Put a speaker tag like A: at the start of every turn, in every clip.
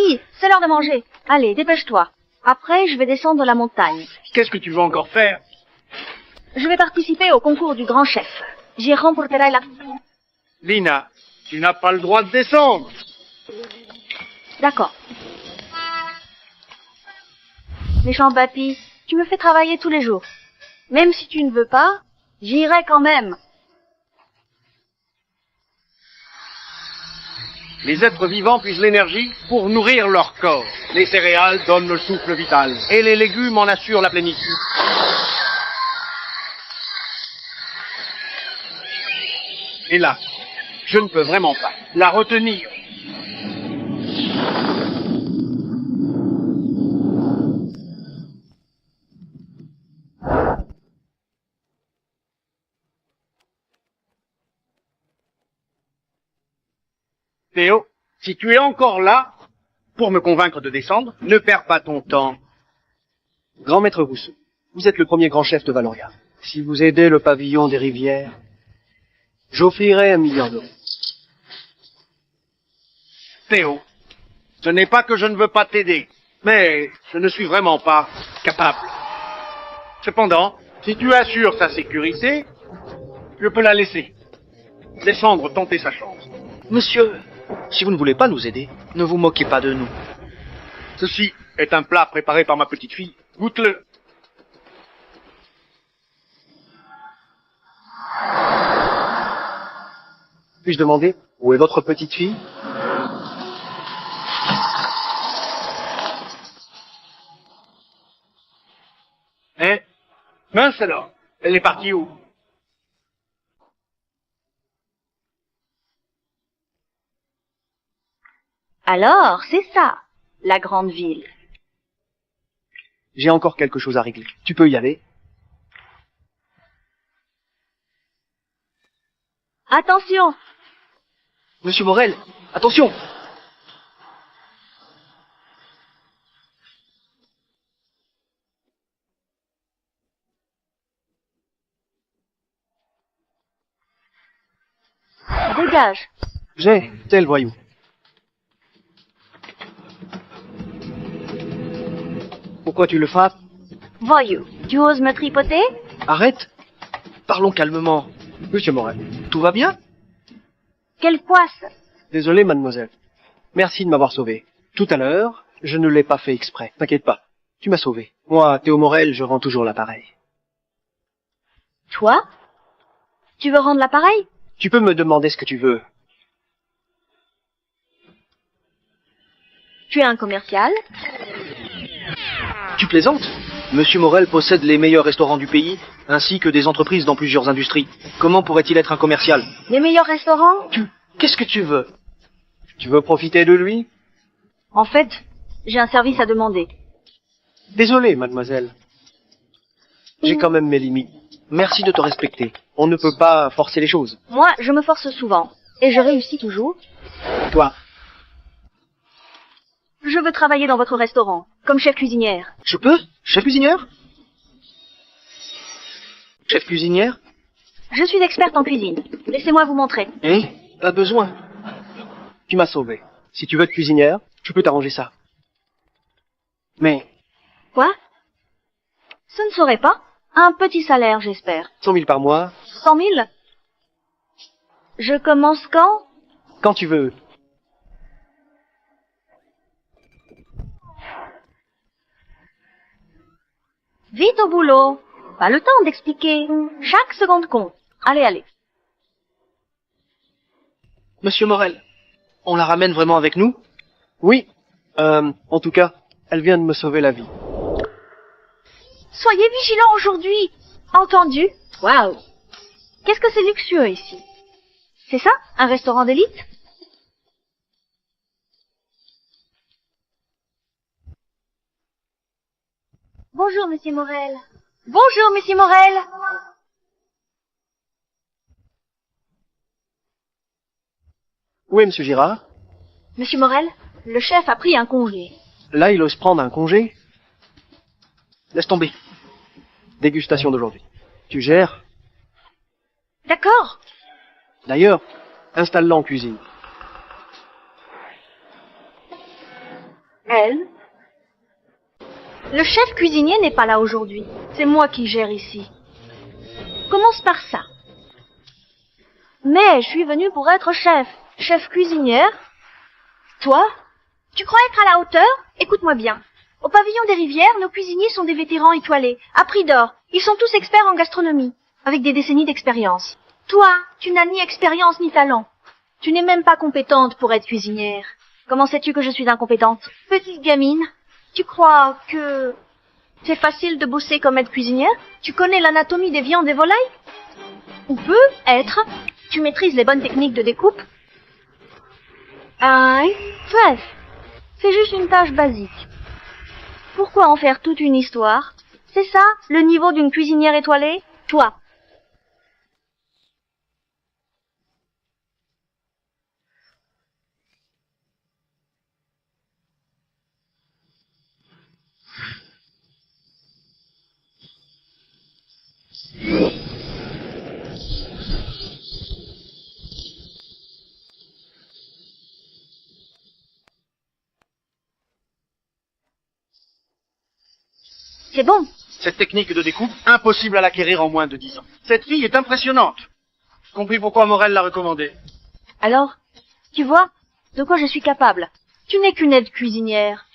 A: Papy, c'est l'heure de manger. Allez, dépêche-toi. Après, je vais descendre la montagne.
B: Qu'est-ce que tu veux encore faire?
A: Je vais participer au concours du grand chef. J'y remporterai la...
B: Lina, tu n'as pas le droit de descendre.
A: D'accord. Méchant papy, tu me fais travailler tous les jours. Même si tu ne veux pas, j'irai quand même.
B: Les êtres vivants puisent l'énergie pour nourrir leur corps. Les céréales donnent le souffle vital. Et les légumes en assurent la plénitude. Et là, je ne peux vraiment pas la retenir. Théo, si tu es encore là, pour me convaincre de descendre, ne perds pas ton temps.
C: Grand maître Rousseau, vous êtes le premier grand chef de Valoria. Si vous aidez le pavillon des rivières, j'offrirai 1 million d'euros.
B: Théo, ce n'est pas que je ne veux pas t'aider, mais je ne suis vraiment pas capable. Cependant, si tu assures sa sécurité, je peux la laisser. Descendre tenter sa chance.
C: Monsieur, si vous ne voulez pas nous aider, ne vous moquez pas de nous.
B: Ceci est un plat préparé par ma petite fille. Goûte-le.
C: Puis-je demander où est votre petite fille?
B: Hein? Mince alors, elle est partie où?
A: Alors, c'est ça, la grande ville.
C: J'ai encore quelque chose à régler. Tu peux y aller?
A: Attention!
C: Monsieur Morel, attention!
A: Dégage!
C: J'ai tel voyou. Pourquoi tu le frappes?
A: Voyou, tu oses me tripoter?
C: Arrête! Parlons calmement. Monsieur Morel, tout va bien?
A: Quelle poisse!
C: Désolé, mademoiselle. Merci de m'avoir sauvé. Tout à l'heure, je ne l'ai pas fait exprès. T'inquiète pas. Tu m'as sauvé. Moi, Théo Morel, je rends toujours l'appareil.
A: Toi? Tu veux rendre l'appareil?
C: Tu peux me demander ce que tu veux.
A: Tu es un commercial?
C: Tu plaisantes? Monsieur Morel possède les meilleurs restaurants du pays, ainsi que des entreprises dans plusieurs industries. Comment pourrait-il être un commercial?
A: Les meilleurs restaurants?
C: Qu'est-ce que tu veux? Tu veux profiter de lui?
A: En fait, j'ai un service à demander.
C: Désolé, mademoiselle. J'ai quand même mes limites. Merci de te respecter. On ne peut pas forcer les choses.
A: Moi, je me force souvent. Et je réussis toujours.
C: Toi,
A: Je veux travailler dans votre restaurant, comme chef cuisinière.
C: je peux? Chef cuisinière? Chef cuisinière?
A: Je suis experte en cuisine. Laissez-moi vous montrer.
C: Eh? Pas besoin. Tu m'as sauvé. Si tu veux être cuisinière, je peux t'arranger ça. Mais
A: Quoi? Ce ne serait pas un petit salaire, j'espère.
C: 100 000 par mois,
A: 100 000? Je commence quand?
C: quand tu veux.
A: Vite au boulot. Pas le temps d'expliquer. Chaque seconde compte. Allez, allez.
C: Monsieur Morel, on la ramène vraiment avec nous? Oui. En tout cas, elle vient de me sauver la vie.
A: Soyez vigilants aujourd'hui. Entendu? Waouh. Qu'est-ce que c'est luxueux ici? C'est ça, un restaurant d'élite? Bonjour, Monsieur Morel. Bonjour, Monsieur Morel.
C: Où est Monsieur Girard?
A: Monsieur Morel, le chef a pris un congé.
C: Là, il ose prendre un congé? Laisse tomber. Dégustation d'aujourd'hui. Tu gères?
A: D'accord.
C: D'ailleurs, installe-la en cuisine.
A: Morel. Le chef cuisinier n'est pas là aujourd'hui. C'est moi qui gère ici. Commence par ça. Mais je suis venue pour être chef cuisinière. Toi, tu crois être à la hauteur? Écoute-moi bien. Au pavillon des rivières, nos cuisiniers sont des vétérans étoilés, à prix d'or. Ils sont tous experts en gastronomie, avec des décennies d'expérience. Toi, tu n'as ni expérience ni talent. Tu n'es même pas compétente pour être cuisinière. Comment sais-tu que je suis incompétente? Petite gamine, tu crois que c'est facile de bosser comme aide cuisinière? Tu connais l'anatomie des viandes et volailles? Ou peut-être tu maîtrises les bonnes techniques de découpe? Bref, c'est juste une tâche basique. Pourquoi en faire toute une histoire? C'est ça, le niveau d'une cuisinière étoilée? Toi. C'est bon.
B: Cette technique de découpe, impossible à l'acquérir en moins de 10 ans. Cette fille est impressionnante. J'ai compris pourquoi Morel l'a recommandée.
A: Alors, tu vois de quoi je suis capable. Tu n'es qu'une aide cuisinière,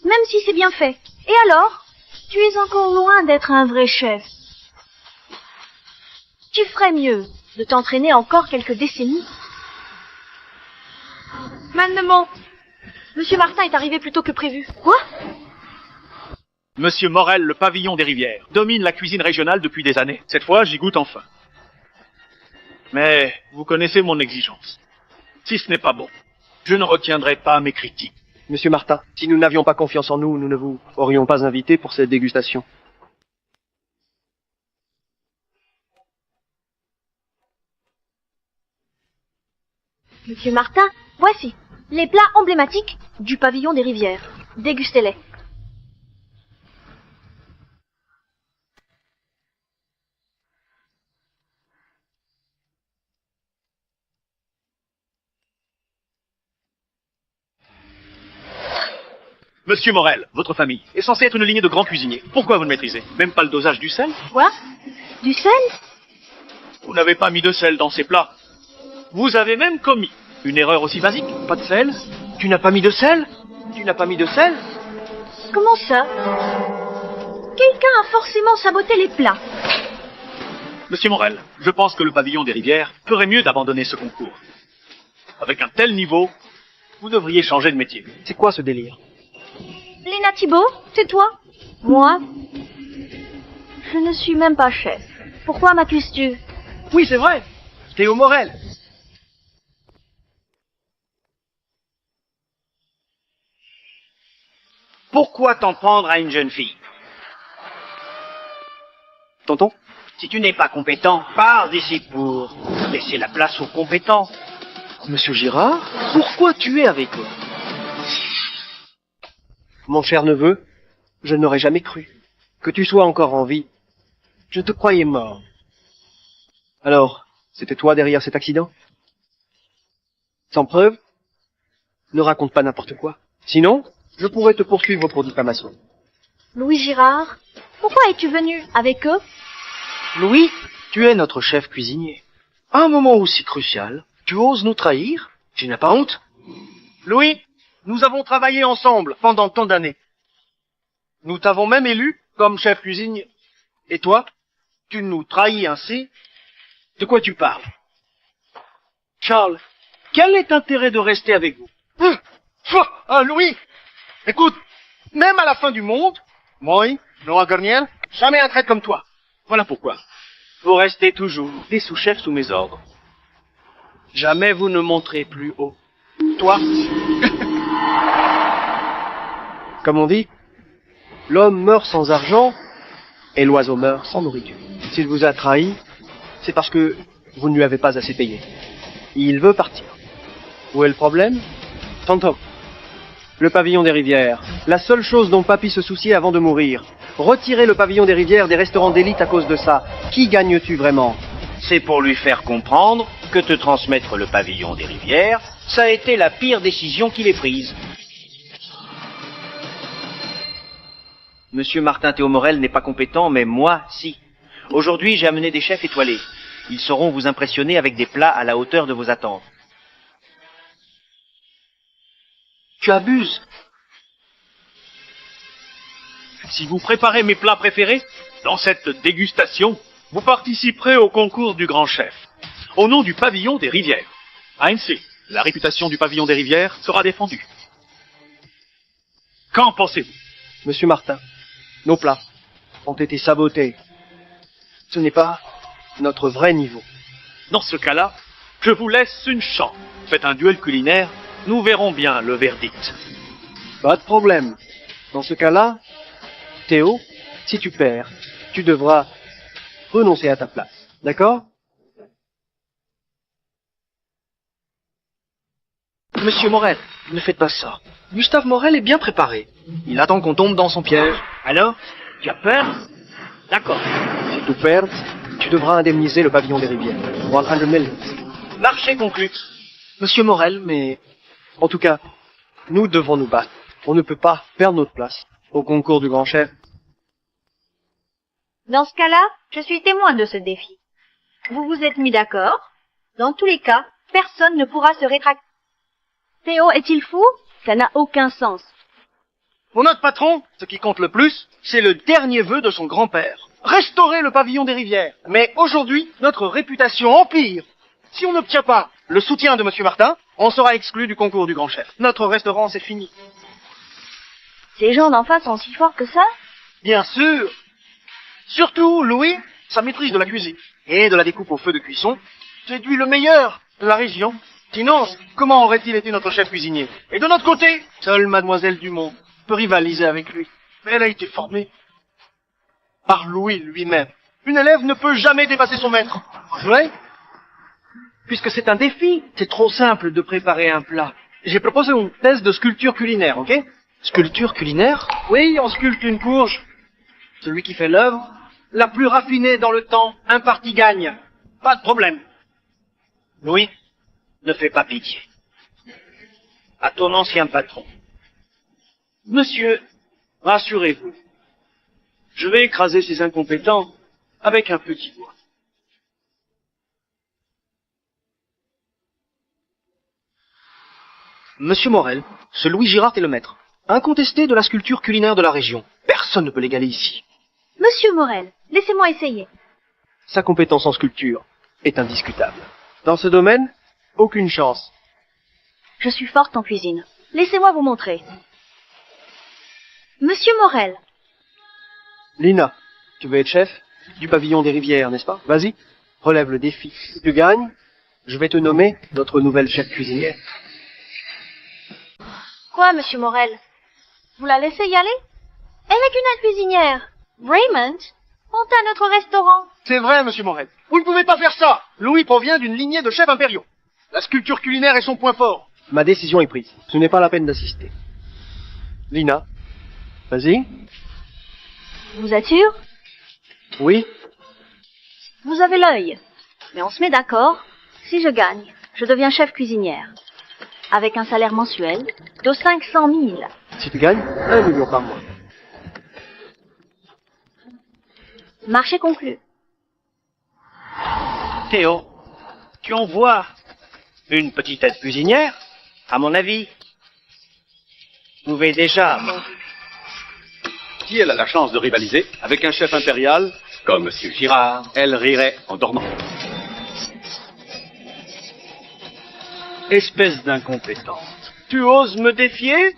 A: même si c'est bien fait. Et alors, tu es encore loin d'être un vrai chef. Tu ferais mieux de t'entraîner encore quelques décennies. Maman, Monsieur Martin est arrivé plus tôt que prévu. Quoi?
D: Monsieur Morel, le pavillon des rivières, domine la cuisine régionale depuis des années. Cette fois, j'y goûte enfin. Mais vous connaissez mon exigence. Si ce n'est pas bon, je ne retiendrai pas mes critiques.
C: Monsieur Martin, si nous n'avions pas confiance en nous, nous ne vous aurions pas invité pour cette dégustation.
A: Monsieur Martin, voici les plats emblématiques du pavillon des rivières. Dégustez-les.
D: Monsieur Morel, votre famille est censée être une lignée de grands cuisiniers. Pourquoi vous ne maîtrisez même pas le dosage du sel?
A: Quoi? Du sel?
D: Vous n'avez pas mis de sel dans ces plats. Vous avez même commis une erreur aussi basique.
C: Pas de sel? Tu n'as pas mis de sel? Tu n'as pas mis de sel?
A: Comment ça? Quelqu'un a forcément saboté les plats.
D: Monsieur Morel, je pense que le pavillon des rivières ferait mieux d'abandonner ce concours. Avec un tel niveau, vous devriez changer de métier.
C: C'est quoi ce délire?
A: Léna Thibault, c'est toi? Moi? Je ne suis même pas chef. Pourquoi m'accuses-tu?
C: Oui, c'est vrai. Théo Morel.
B: Pourquoi t'en prendre à une jeune fille?
C: Tonton?
B: Si tu n'es pas compétent, pars d'ici pour laisser la place aux compétents.
C: Monsieur Girard, pourquoi tu es avec eux? Mon cher neveu, je n'aurais jamais cru que tu sois encore en vie. Je te croyais mort. Alors, c'était toi derrière cet accident? Sans preuve? Ne raconte pas n'importe quoi. Sinon, je pourrais te poursuivre pour diffamation.
A: Louis Girard, pourquoi es-tu venu avec eux?
B: Louis, tu es notre chef cuisinier. À un moment aussi crucial, tu oses nous trahir? Tu n'as pas honte? Louis, nous avons travaillé ensemble pendant tant d'années. Nous t'avons même élu comme chef cuisinier. Et toi, tu nous trahis ainsi? De quoi tu parles? Charles, quel est l'intérêt de rester avec vous? Louis, écoute, même à la fin du monde, moi, Laurent Garniel, jamais un traître comme toi. Voilà pourquoi. Vous restez toujours des sous-chefs sous mes ordres. Jamais vous ne monterez plus haut. Toi?
C: Comme on dit, l'homme meurt sans argent et l'oiseau meurt sans nourriture. S'il vous a trahi, c'est parce que vous ne lui avez pas assez payé. Il veut partir. Où est le problème? Tonton, le pavillon des rivières, la seule chose dont Papy se souciait avant de mourir. Retirer le pavillon des rivières des restaurants d'élite à cause de ça. Qui gagnes-tu vraiment?
E: C'est pour lui faire comprendre que te transmettre le pavillon des rivières, ça a été la pire décision qu'il ait prise. Monsieur Martin Théomorel n'est pas compétent, mais moi, si. Aujourd'hui, j'ai amené des chefs étoilés. Ils sauront vous impressionner avec des plats à la hauteur de vos attentes.
C: Tu abuses.
D: Si vous préparez mes plats préférés, dans cette dégustation, vous participerez au concours du grand chef, au nom du pavillon des rivières. Ainsi, la réputation du pavillon des rivières sera défendue. Qu'en pensez-vous?
C: Monsieur Martin, nos plats ont été sabotés. Ce n'est pas notre vrai niveau.
D: Dans ce cas-là, je vous laisse une chance. Faites un duel culinaire, nous verrons bien le verdict.
C: Pas de problème. Dans ce cas-là, Théo, si tu perds, tu devras renoncer à ta place. D'accord?
F: Monsieur Morel, ne faites pas ça. Gustave Morel est bien préparé. Il attend qu'on tombe dans son piège.
E: Alors, tu as peur? D'accord.
C: Si tu perds, tu devras indemniser le pavillon des rivières. 100 millions.
E: Marché conclu.
F: Monsieur Morel, mais...
C: En tout cas, nous devons nous battre. On ne peut pas perdre notre place au concours du grand chef.
A: Dans ce cas-là, je suis témoin de ce défi. Vous vous êtes mis d'accord. Dans tous les cas, personne ne pourra se rétracter. Théo est-il fou? Ça n'a aucun sens.
C: Pour notre patron, ce qui compte le plus, c'est le dernier vœu de son grand-père. Restaurer le pavillon des rivières. Mais aujourd'hui, notre réputation empire. Si on n'obtient pas le soutien de Monsieur Martin, on sera exclu du concours du grand chef. Notre restaurant, c'est fini.
A: Ces gens d'en face sont si forts que ça?
C: Bien sûr. Surtout, Louis, sa maîtrise de la cuisine et de la découpe au feu de cuisson séduit le meilleur de la région. Sinon, comment aurait-il été notre chef cuisinier? Et de notre côté, seule Mademoiselle Dumont peut rivaliser avec lui. Mais elle a été formée par Louis lui-même. Une élève ne peut jamais dépasser son maître. Ouais? Puisque c'est un défi, c'est trop simple de préparer un plat. J'ai proposé une thèse de sculpture culinaire, ok?
F: Sculpture culinaire?
C: Oui, on sculpte une courge. Celui qui fait l'œuvre, la plus raffinée dans le temps, imparti gagne. Pas de problème.
E: Louis, ne fais pas pitié. À ton ancien patron.
C: Monsieur, rassurez-vous. Je vais écraser ces incompétents avec un petit doigt.
F: Monsieur Morel, ce Louis Girard est le maître. Incontesté de la sculpture culinaire de la région. Personne ne peut l'égaler ici.
A: Monsieur Morel, laissez-moi essayer.
C: Sa compétence en sculpture est indiscutable. Dans ce domaine, aucune chance.
A: Je suis forte en cuisine. Laissez-moi vous montrer. Monsieur Morel,
C: Lina, tu veux être chef du pavillon des rivières, n'est-ce pas? Vas-y, relève le défi. Si tu gagnes, je vais te nommer notre nouvelle chef cuisinière.
A: quoi, Monsieur Morel? Vous la laissez y aller? Elle est qu'une aide cuisinière. Raymond, montez à notre restaurant.
C: C'est vrai, Monsieur Morel. Vous ne pouvez pas faire ça. Louis provient d'une lignée de chefs impériaux. La sculpture culinaire est son point fort. Ma décision est prise. Ce n'est pas la peine d'assister. Lina, vas-y.
A: Vous êtes sûr?
C: Oui.
A: Vous avez l'œil. Mais on se met d'accord. Si je gagne, je deviens chef cuisinière. Avec un salaire mensuel de 500 000.
C: Si tu gagnes, 1 million par mois.
A: Marché conclu.
E: Théo, tu envoies une petite aide cuisinière? À mon avis, vous pouvez déjà...
G: Si elle a la chance de rivaliser avec un chef impérial, comme Monsieur Girard, elle rirait en dormant.
B: Espèce d'incompétente. Tu oses me défier?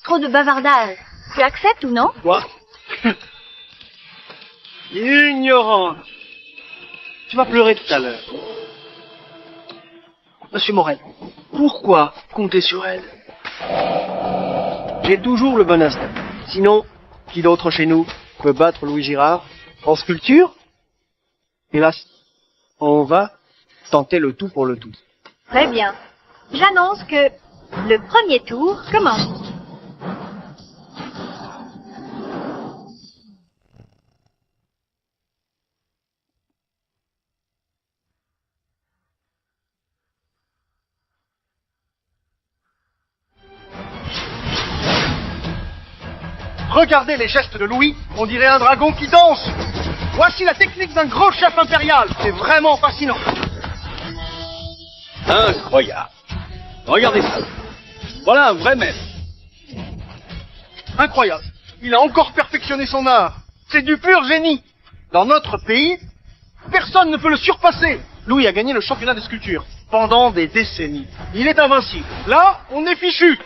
A: Trop de bavardage. Tu acceptes ou non?
B: Quoi? Ignorante. Tu vas pleurer tout à l'heure.
F: Monsieur Morel, pourquoi compter sur elle?
C: J'ai toujours le bon instinct. Sinon, qui d'autre chez nous peut battre Louis Girard en sculpture? Hélas, on va tenter le tout pour le tout.
A: Très bien. J'annonce que le premier tour commence.
B: Regardez les gestes de Louis, on dirait un dragon qui danse. Voici la technique d'un gros chef impérial. C'est vraiment fascinant.
G: Incroyable. Regardez ça. Voilà un vrai maître.
B: Incroyable. Il a encore perfectionné son art. C'est du pur génie. Dans notre pays, personne ne peut le surpasser. Louis a gagné le championnat de sculpture pendant des décennies. Il est invincible. Là, on est fichu.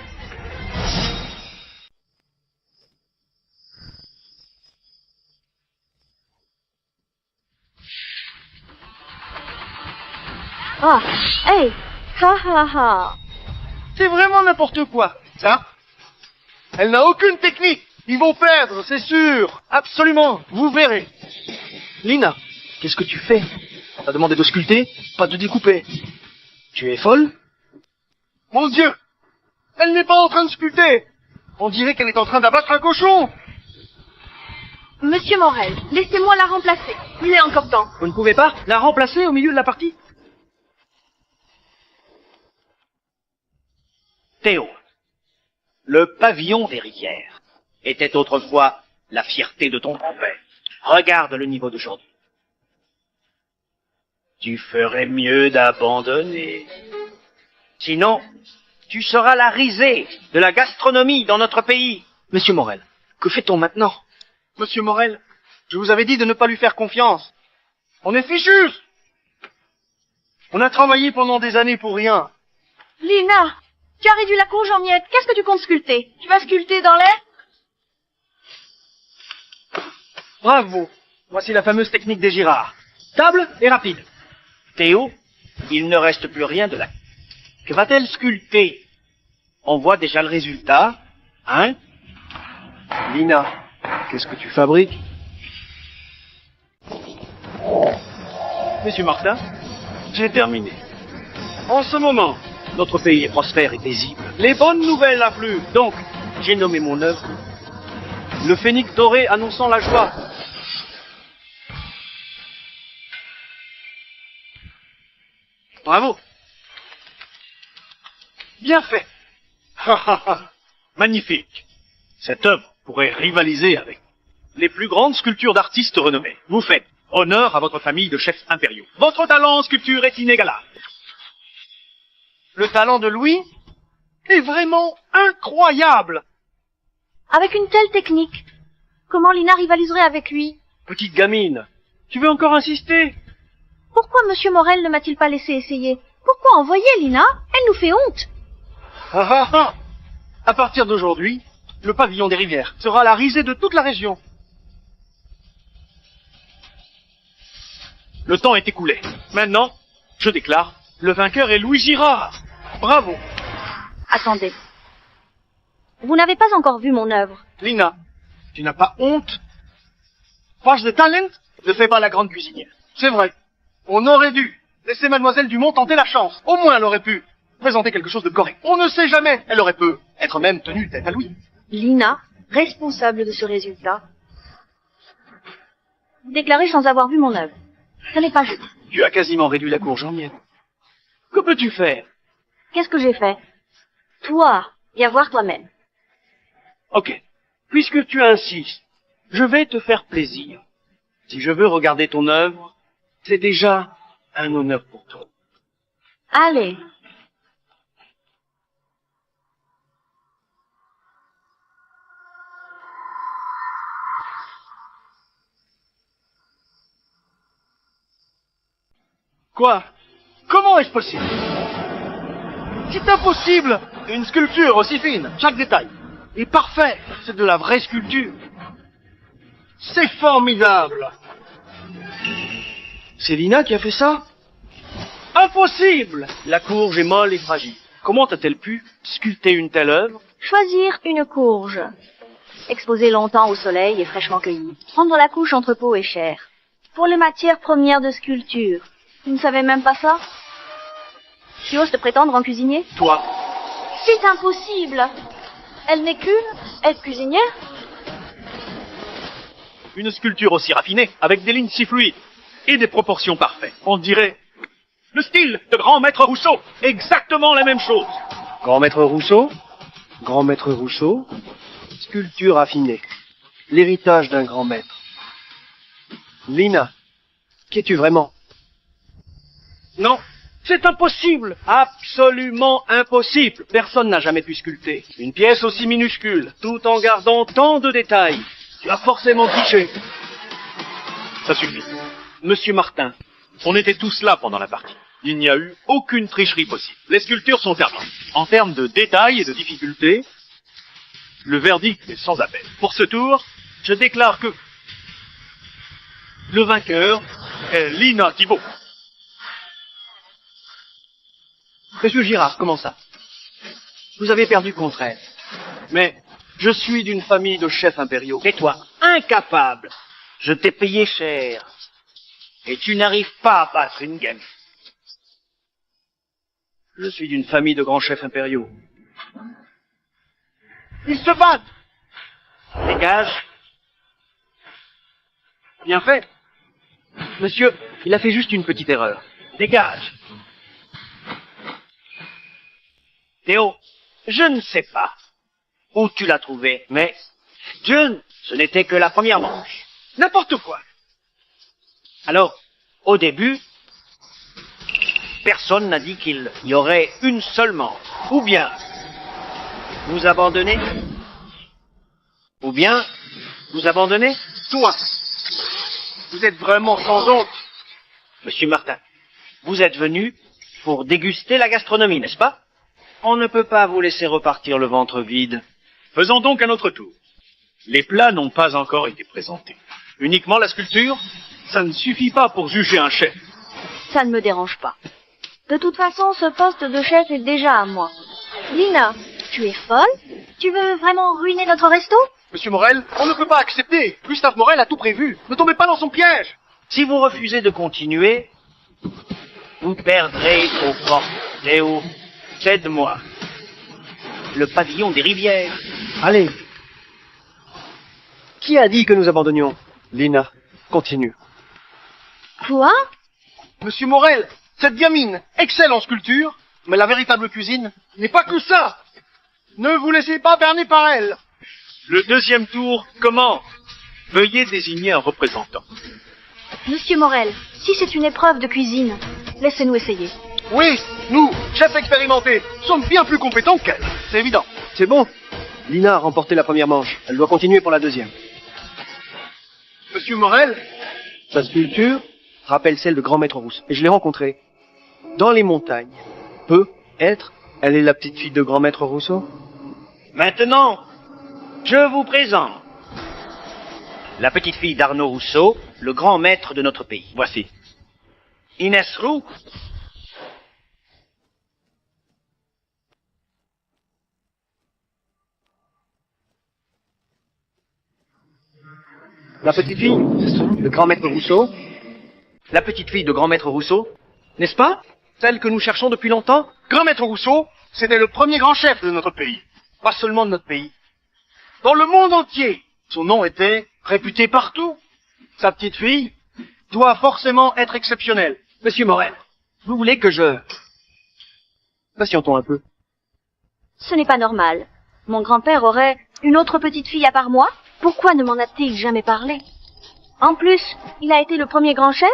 A: Ah, hey, ha ha ha.
B: C'est vraiment n'importe quoi. Ça, elle n'a aucune technique. Ils vont perdre, c'est sûr. Absolument. Vous verrez.
C: Lina, qu'est-ce que tu fais? T'as demandé de sculpter, pas de découper. Tu es folle?
B: Mon Dieu. Elle n'est pas en train de sculpter. On dirait qu'elle est en train d'abattre un cochon.
A: Monsieur Morel, laissez-moi la remplacer. Il est encore temps.
C: Vous ne pouvez pas la remplacer au milieu de la partie?
E: Théo, le pavillon des rivières était autrefois la fierté de ton grand-père. Regarde le niveau d'aujourd'hui. Tu ferais mieux d'abandonner. Sinon, tu seras la risée de la gastronomie dans notre pays.
C: Monsieur Morel, que fait-on maintenant?
B: Monsieur Morel, je vous avais dit de ne pas lui faire confiance. On est fichus. On a travaillé pendant des années pour rien.
A: Lina, tu as réduit la courge en miettes. Qu'est-ce que tu comptes sculpter? Tu vas sculpter dans l'air?
C: Bravo. Voici la fameuse technique des Girards. Table et rapide.
E: Théo, il ne reste plus rien de la... Que va-t-elle sculpter? On voit déjà le résultat, hein?
C: Lina, qu'est-ce que tu fabriques?
D: Monsieur Martin,
G: J'ai terminé.
E: En ce moment, notre pays est prospère et paisible. Les bonnes nouvelles affluent. Donc, j'ai nommé mon œuvre le phénix doré annonçant la joie.
B: Bravo. Bien fait.
D: magnifique. Cette œuvre pourrait rivaliser avec les plus grandes sculptures d'artistes renommés. Vous faites honneur à votre famille de chefs impériaux. Votre talent en sculpture est inégalable.
B: Le talent de Louis est vraiment incroyable.
A: Avec une telle technique, comment Lina rivaliserait avec lui?
C: Petite gamine, tu veux encore insister?
A: Pourquoi Monsieur Morel ne m'a-t-il pas laissé essayer? Pourquoi envoyer Lina? Elle nous fait honte.
B: À partir d'aujourd'hui, le pavillon des rivières sera la risée de toute la région.
D: Le temps est écoulé. Maintenant, je déclare, le vainqueur est Louis Girard. Bravo.
A: Attendez. Vous n'avez pas encore vu mon œuvre.
B: Lina, tu n'as pas honte? Pas de talent? Ne fais pas la grande cuisinière. C'est vrai. On aurait dû laisser Mademoiselle Dumont tenter la chance. Au moins, elle aurait pu présenter quelque chose de correct. On ne sait jamais. Elle aurait pu être même tenue tête à Louis.
A: Lina, responsable de ce résultat, déclaré sans avoir vu mon œuvre. Ce n'est pas juste.
C: Tu as quasiment réduit la courge en miettes. Que peux-tu faire?
A: Qu'est-ce que j'ai fait? Toi, viens voir toi-même.
C: Ok. Puisque tu insistes, je vais te faire plaisir. Si je veux regarder ton œuvre, c'est déjà un honneur pour toi.
A: Allez.
B: Quoi? Comment est-ce possible? C'est impossible! Une sculpture aussi fine, chaque détail est parfait. C'est de la vraie sculpture. C'est formidable!
C: C'est Lina qui a fait ça?
B: Impossible!
C: La courge est molle et fragile. Comment a-t-elle pu sculpter une telle œuvre?
A: Choisir une courge. Exposer longtemps au soleil et fraîchement cueillie. Prendre la couche entre peau et chair. Pour les matières premières de sculpture. Tu ne savais même pas ça? Tu oses te prétendre en cuisinier?
C: Toi.
A: C'est impossible! Elle n'est qu'une, être cuisinière?
D: Une sculpture aussi raffinée, avec des lignes si fluides et des proportions parfaites. On dirait le style de grand maître Rousseau. Exactement la même chose.
C: Grand maître Rousseau? Grand maître Rousseau? Sculpture affinée. l'héritage d'un grand maître. Lina, qui es-tu vraiment?
E: Non, c'est impossible. Absolument impossible. Personne n'a jamais pu sculpter une pièce aussi minuscule, tout en gardant tant de détails. Tu as forcément triché.
D: Ça suffit.
E: Monsieur Martin,
D: On était tous là pendant la partie. Il n'y a eu aucune tricherie possible. Les sculptures sont terminées. En termes de détails et de difficulté, le verdict est sans appel. Pour ce tour, je déclare que le vainqueur est Lina Thibault.
C: Monsieur Girard, comment ça? Vous avez perdu contre elle.
E: mais je suis d'une famille de chefs impériaux. Et toi, incapable. Je t'ai payé cher. Et tu n'arrives pas à battre une game. Je suis d'une famille de grands chefs impériaux.
B: Ils se battent!
E: Dégage. Bien fait.
C: Monsieur, il a fait juste une petite erreur.
E: Dégage. Théo, je ne sais pas où tu l'as trouvé, mais ce n'était que la première manche.
B: N'importe quoi!
E: Alors, au début, personne n'a dit qu'il y aurait une seule manche. Ou bien, vous abandonnez. Ou bien, vous abandonnez.
B: Toi! Vous êtes vraiment sans honte!
E: Monsieur Martin, vous êtes venu pour déguster la gastronomie, n'est-ce pas? On ne peut pas vous laisser repartir le ventre vide.
D: Faisons donc un autre tour. Les plats n'ont pas encore été présentés. Uniquement la sculpture, ça ne suffit pas pour juger un chef.
A: Ça ne me dérange pas. De toute façon, ce poste de chef est déjà à moi. Lina, tu es folle? Tu veux vraiment ruiner notre resto?
B: Monsieur Morel, on ne peut pas accepter! Gustave Morel a tout prévu! Ne tombez pas dans son piège!
E: Si vous refusez de continuer, vous perdrez au fort. Théo, cède-moi. Le pavillon des rivières.
C: Allez. Qui a dit que nous abandonnions? Lina, continue.
A: Quoi?
B: Monsieur Morel, cette gamine excelle en sculpture, mais la véritable cuisine n'est pas que ça! Ne vous laissez pas berner par elle!
D: Le deuxième tour commence. Veuillez désigner un représentant.
A: Monsieur Morel, si c'est une épreuve de cuisine, laissez-nous essayer.
B: Oui, nous, chefs expérimentés, sommes bien plus compétents qu'elle, c'est évident.
C: C'est bon. Lina a remporté la première manche. Elle doit continuer pour la deuxième.
B: Monsieur Morel,
C: Sa sculpture rappelle celle de Grand Maître Rousse. Et je l'ai rencontrée dans les montagnes. Elle est la petite fille de Grand Maître Rousseau?
E: Maintenant, je vous présente la petite fille d'Arnaud Rousseau, le grand maître de notre pays. Voici. Inès Roux.
C: La petite fille de Grand Maître Rousseau?
E: La petite fille de grand maître Rousseau, n'est-ce pas? Celle que nous cherchons depuis longtemps?
B: Grand Maître Rousseau, c'était le premier grand chef de notre pays. Pas seulement de notre pays. Dans le monde entier, son nom était réputé partout. Sa petite fille doit forcément être exceptionnelle.
C: Monsieur Morel, vous voulez que je... Patientons un peu.
A: Ce n'est pas normal. Mon grand-père aurait une autre petite fille à part moi? Pourquoi ne m'en a-t-il jamais parlé? En plus, il a été le premier grand chef?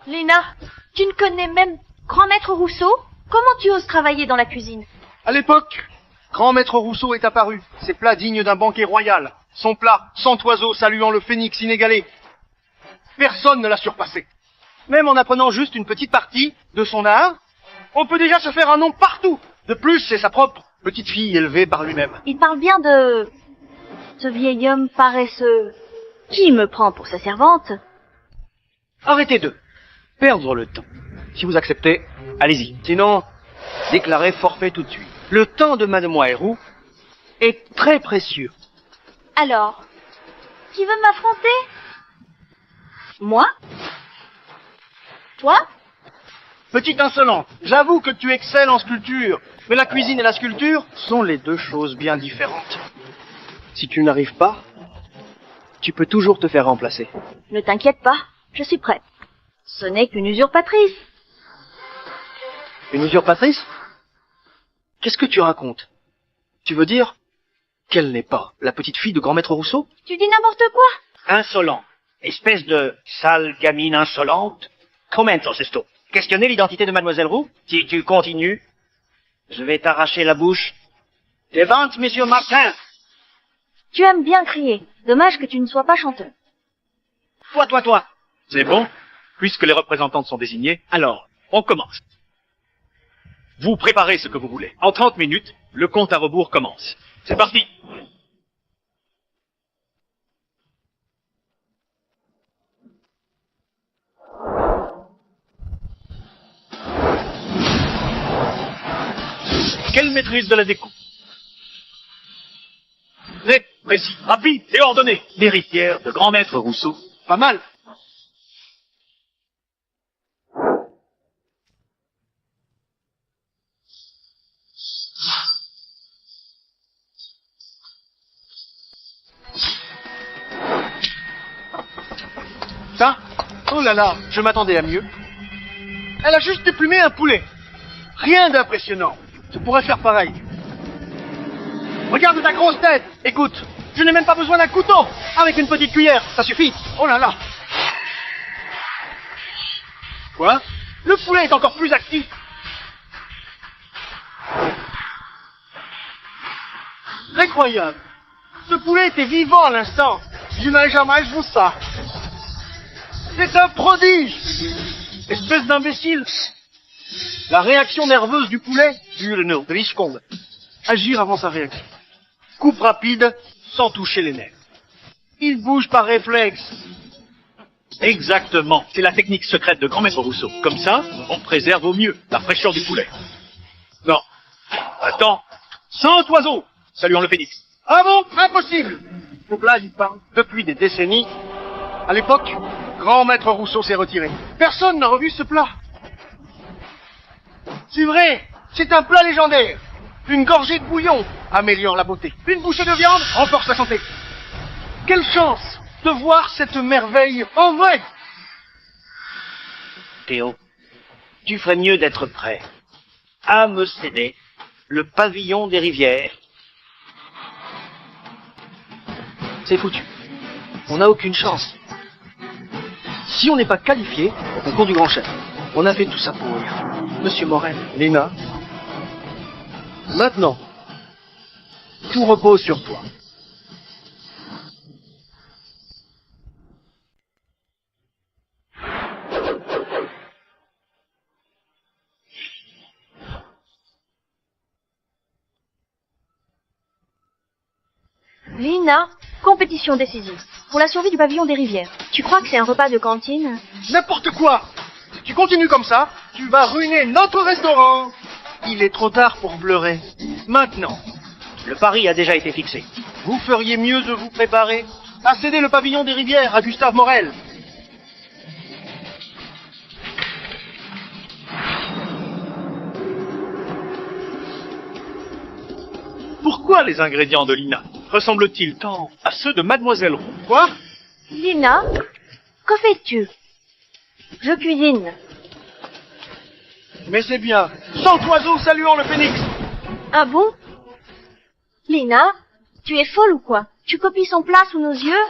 A: Lina, tu ne connais même Grand Maître Rousseau? Comment tu oses travailler dans la cuisine?
B: À l'époque, Grand Maître Rousseau est apparu, ses plats dignes d'un banquet royal, son plat 100 oiseaux saluant le phénix inégalé. Personne ne l'a surpassé. Même en apprenant juste une petite partie de son art, on peut déjà se faire un nom partout. De plus, c'est sa propre petite fille élevée par lui-même.
A: Il parle bien de... ce vieil homme paresseux. Qui me prend pour sa servante?
E: Arrêtez de perdre le temps. Si vous acceptez, allez-y. Sinon, déclarez forfait tout de suite. Le temps de Mademoiselle Roux est très précieux.
A: Alors, qui veut m'affronter? Moi? Toi?
B: Petite insolente, j'avoue que tu excelles en sculpture, mais la cuisine et la sculpture sont les deux choses bien différentes.
C: Si tu n'arrives pas, tu peux toujours te faire remplacer.
A: Ne t'inquiète pas, je suis prête. Ce n'est qu'une usurpatrice.
C: Une usurpatrice? Qu'est-ce que tu racontes? Tu veux dire
F: Quelle n'est pas la petite fille de grand-maître Rousseau?
A: Tu dis n'importe quoi.
E: Insolent. Espèce de sale gamine insolente. Commento, sesto. Questionner l'identité de Mademoiselle Roux? Si tu continues, je vais t'arracher la bouche. Des ventes, monsieur Martin.
A: Tu aimes bien crier. Dommage que tu ne sois pas chanteur.
E: Toi.
D: C'est bon? Puisque les représentantes sont désignées, alors, on commence. Vous préparez ce que vous voulez. En 30 minutes, le compte à rebours commence. C'est parti! Quelle maîtrise de la découpe? Net, précis, rapide et ordonné. L'héritière de grand maître Rousseau.
B: Pas mal. Ça? Oh là là, je m'attendais à mieux. Elle a juste déplumé un poulet. Rien d'impressionnant. Je pourrais faire pareil. Regarde ta grosse tête. Écoute, je n'ai même pas besoin d'un couteau. Avec une petite cuillère, ça suffit. Oh là là. Quoi? Le poulet est encore plus actif. Incroyable. Ce poulet était vivant à l'instant. Je n'ai jamais vu ça. C'est un prodige. Espèce d'imbécile. La réaction nerveuse du poulet dure une 10 secondes. Agir avant sa réaction. Coupe rapide, sans toucher les nerfs. Il bouge par réflexe.
D: Exactement. C'est la technique secrète de grand maître Rousseau. Comme ça, on préserve au mieux la fraîcheur du poulet. Non. Attends. 100 oiseaux. Saluons le phénix.
B: Ah bon? Impossible. Ce plat disparu depuis des décennies. À l'époque, grand maître Rousseau s'est retiré. Personne n'a revu ce plat. C'est vrai, c'est un plat légendaire. Une gorgée de bouillon améliore la beauté. Une bouchée de viande renforce la santé. Quelle chance de voir cette merveille en vrai.
E: Théo, tu ferais mieux d'être prêt à me céder le pavillon des rivières.
F: C'est foutu. On n'a aucune chance. Si on n'est pas qualifié au concours du grand chef, on a fait tout ça pour rien. Monsieur Morel.
C: Lina, maintenant, tout repose sur toi.
A: Lina, compétition décisive. Pour la survie du pavillon des rivières. Tu crois que c'est un repas de cantine?
B: N'importe quoi. Si tu continues comme ça, tu vas ruiner notre restaurant. Il est trop tard pour pleurer. Maintenant,
E: Le pari a déjà été fixé.
B: vous feriez mieux de vous préparer à céder le pavillon des rivières à Gustave Morel.
D: Pourquoi les ingrédients de Lina ressemblent-ils tant à ceux de Mademoiselle Roux?
B: Quoi?
A: Lina, que fais-tu? Je cuisine.
B: Mais c'est bien. 100 oiseaux saluant le phénix.
A: Ah bon? Lina, tu es folle ou quoi? Tu copies son plat sous nos yeux?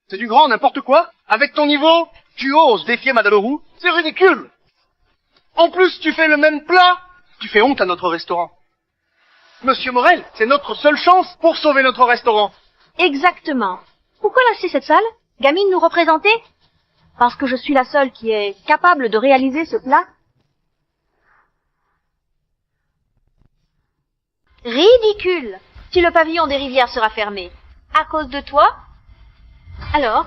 B: C'est du grand n'importe quoi. Avec ton niveau, tu oses défier Madame Roux. C'est ridicule. En plus, tu fais le même plat. Tu fais honte à notre restaurant. Monsieur Morel, c'est notre seule chance pour sauver notre restaurant.
A: Exactement. Pourquoi lâcher cette salle? Gamine nous représenter? Parce que je suis la seule qui est capable de réaliser ce plat? Ridicule! Si le pavillon des rivières sera fermé, à cause de toi, alors,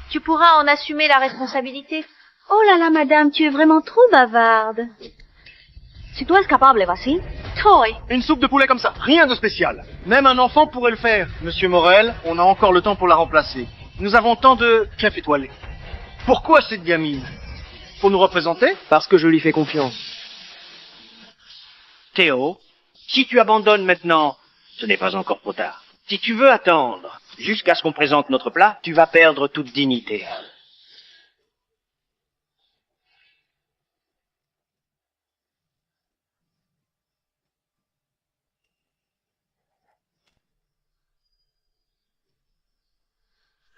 A: tu pourras en assumer la responsabilité. Oh là là, madame, tu es vraiment trop bavarde. Si tu es capable, vas-y. Toi.
B: Une soupe de poulet comme ça, rien de spécial. Même un enfant pourrait le faire. Monsieur Morel, on a encore le temps pour la remplacer. Nous avons tant de chefs étoilés. Pourquoi cette gamine? Pour nous représenter?
C: Parce que je lui fais confiance.
E: Théo, si tu abandonnes maintenant, ce n'est pas encore trop tard. Si tu veux attendre jusqu'à ce qu'on présente notre plat, tu vas perdre toute dignité.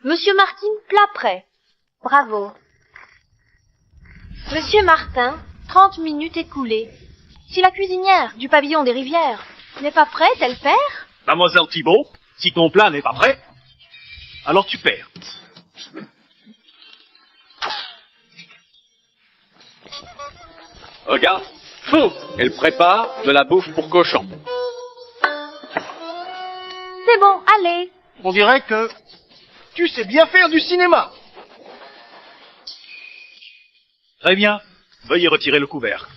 A: Monsieur Martin, plat prêt. Bravo. Monsieur Martin, 30 minutes écoulées. Si la cuisinière du pavillon des rivières n'est pas prête, elle perd.
D: Mademoiselle Thibault, si ton plat n'est pas prêt, alors tu perds.
G: Regarde, elle prépare de la bouffe pour cochon.
A: C'est bon, allez.
B: On dirait que tu sais bien faire du cinéma.
D: Très bien. Veuillez retirer le couvercle.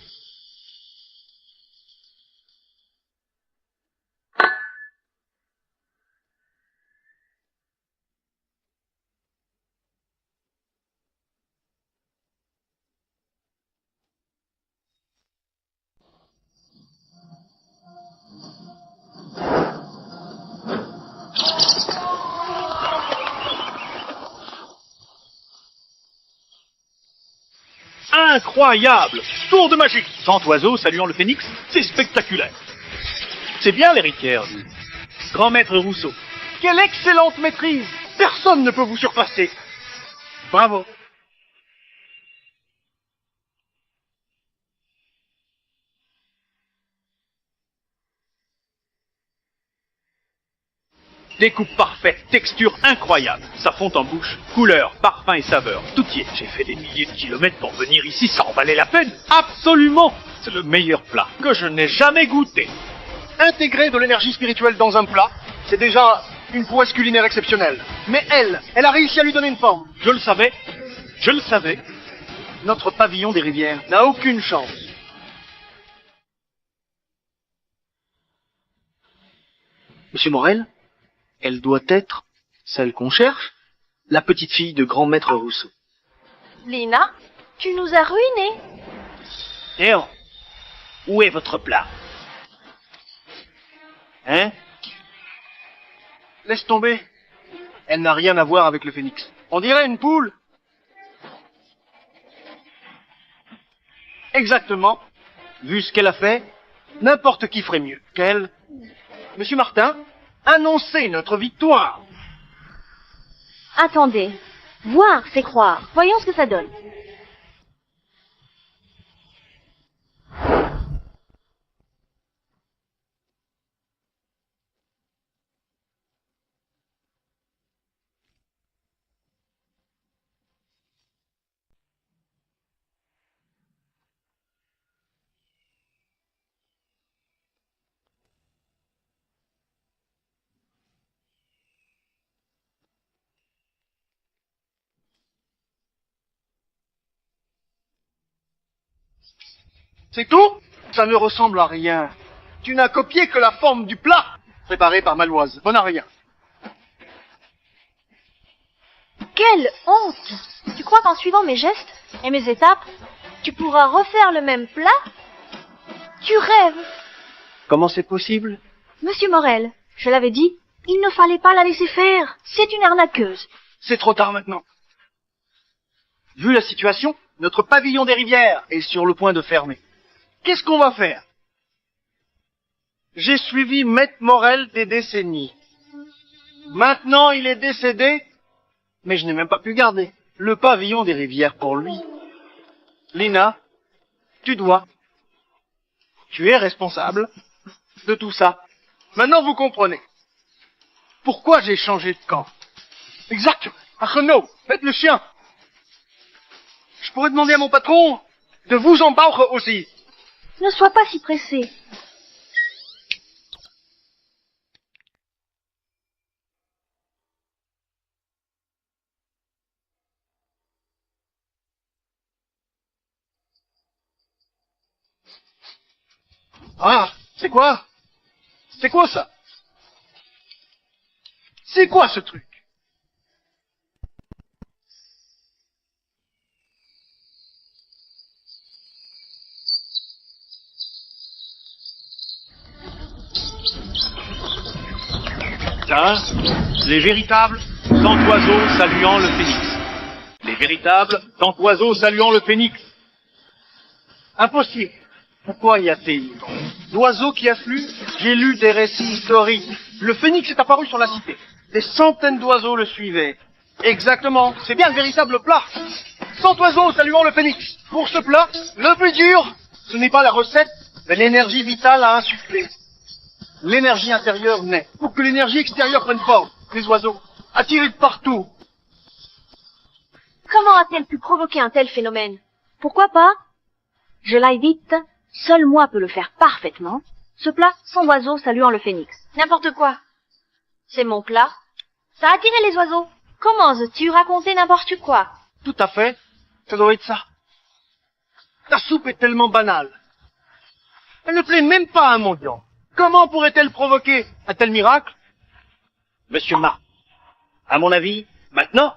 D: Incroyable! Tour de magie! 100 oiseaux saluant le phénix, c'est spectaculaire. C'est bien l'héritière du grand maître Rousseau.
B: Quelle excellente maîtrise! Personne ne peut vous surpasser. Bravo.
D: Découpe parfaite, texture incroyable. Ça fond en bouche. Couleur, parfum et saveur, tout y est. J'ai fait des milliers de kilomètres pour venir ici, ça en valait la peine. Absolument! C'est le meilleur plat que je n'ai jamais goûté.
B: Intégrer de l'énergie spirituelle dans un plat, c'est déjà une prouesse culinaire exceptionnelle. Mais elle a réussi à lui donner une forme.
D: Je le savais. Je le savais.
B: Notre pavillon des rivières n'a aucune chance.
F: Monsieur Morel, elle doit être celle qu'on cherche, la petite fille de grand maître Rousseau.
A: Lina, tu nous as ruinés.
E: Théo, où est votre plat? Hein?
B: Laisse tomber. Elle n'a rien à voir avec le phénix. On dirait une poule. Exactement. Vu ce qu'elle a fait, n'importe qui ferait mieux qu'elle. Monsieur Martin, annoncez notre victoire.
A: Attendez. Voir, c'est croire. Voyons ce que ça donne.
B: C'est tout? Ça ne ressemble à rien. Tu n'as copié que la forme du plat, préparé par Maloise. Bon à rien.
A: Quelle honte! Tu crois qu'en suivant mes gestes et mes étapes, tu pourras refaire le même plat? Tu rêves!
C: Comment c'est possible?
A: Monsieur Morel, je l'avais dit, il ne fallait pas la laisser faire. C'est une arnaqueuse.
B: C'est trop tard maintenant. Vu la situation, notre pavillon des rivières est sur le point de fermer. Qu'est-ce qu'on va faire? J'ai suivi Maître Morel des décennies. Maintenant, il est décédé, mais je n'ai même pas pu garder le pavillon des rivières pour lui. Lina, tu es responsable de tout ça. Maintenant, vous comprenez pourquoi j'ai changé de camp. Exact. À Renaud, faites le chien. Je pourrais demander à mon patron de vous embaucher aussi.
A: Ne sois pas si pressé.
B: Ah, c'est quoi? C'est quoi ça? C'est quoi ce truc?
D: Ça, les véritables 100 oiseaux saluant le phénix. Les véritables 100 oiseaux saluant le phénix.
B: Impossible. Pourquoi y a-t-il d'oiseaux qui affluent? J'ai lu des récits historiques. Le phénix est apparu sur la cité. Des centaines d'oiseaux le suivaient.
C: Exactement, c'est bien le véritable plat. 100 oiseaux saluant le phénix. Pour ce plat, le plus dur, ce n'est pas la recette, mais l'énergie vitale à insuffler. L'énergie intérieure naît pour que l'énergie extérieure prenne forme. Les oiseaux, attirés de partout.
A: Comment a-t-elle pu provoquer un tel phénomène? Pourquoi pas? Je l'aille vite, seul moi peux le faire parfaitement. Ce plat, 100 oiseaux saluant le phénix. N'importe quoi. C'est mon plat. Ça a attiré les oiseaux. Comment oses-tu raconter n'importe quoi?
C: Tout à fait, ça doit être ça. Ta soupe est tellement banale. Elle ne plaît même pas à un mendiant. Comment pourrait-elle provoquer un tel miracle?
E: Monsieur Ma, à mon avis, maintenant,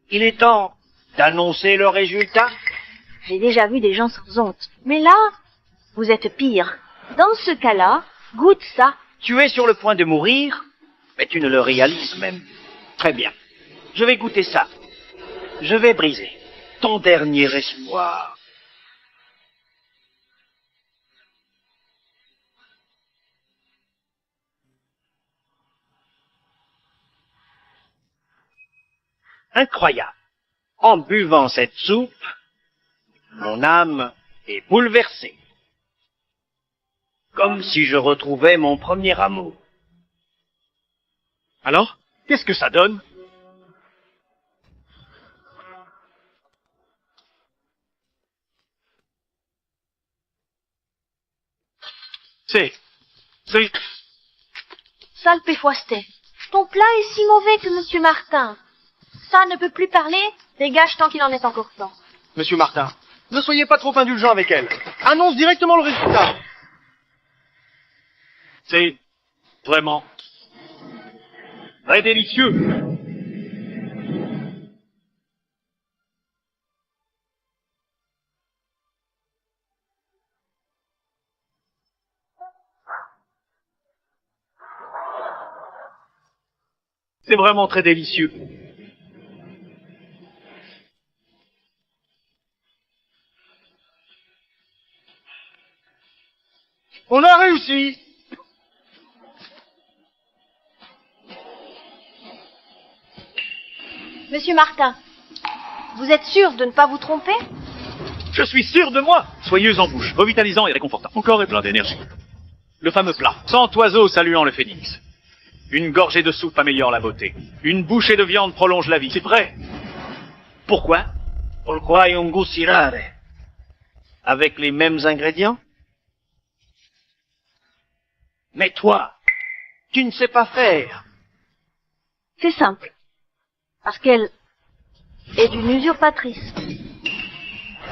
E: il est temps d'annoncer le résultat.
A: J'ai déjà vu des gens sans honte. Mais là, vous êtes pire. Dans ce cas-là, goûte ça.
E: Tu es sur le point de mourir, mais tu ne le réalises même. Très bien. Je vais goûter ça. Je vais briser ton dernier espoir. Incroyable. En buvant cette soupe, mon âme est bouleversée. Comme si je retrouvais mon premier amour.
D: Alors, qu'est-ce que ça donne? C'est...
A: Sale péfoistet. Ton plat est si mauvais que Monsieur Martin. Ça ne peut plus parler. Dégage tant qu'il en est encore temps.
C: Monsieur Martin, ne soyez pas trop indulgent avec elle. Annonce directement le résultat.
D: C'est vraiment très délicieux. C'est vraiment très délicieux.
C: On a réussi.
A: Monsieur Martin, vous êtes sûr de ne pas vous tromper?
D: Je suis sûr de moi. Soyeuse en bouche, revitalisant et réconfortant. Mon corps est plein d'énergie. Le fameux plat. 100 oiseaux saluant le phénix. Une gorgée de soupe améliore la beauté. Une bouchée de viande prolonge la vie. C'est vrai.
E: Pourquoi? Pourquoi un goût si rare? Avec les mêmes ingrédients? Mais toi, tu ne sais pas faire.
A: C'est simple. Parce qu'elle est une usurpatrice.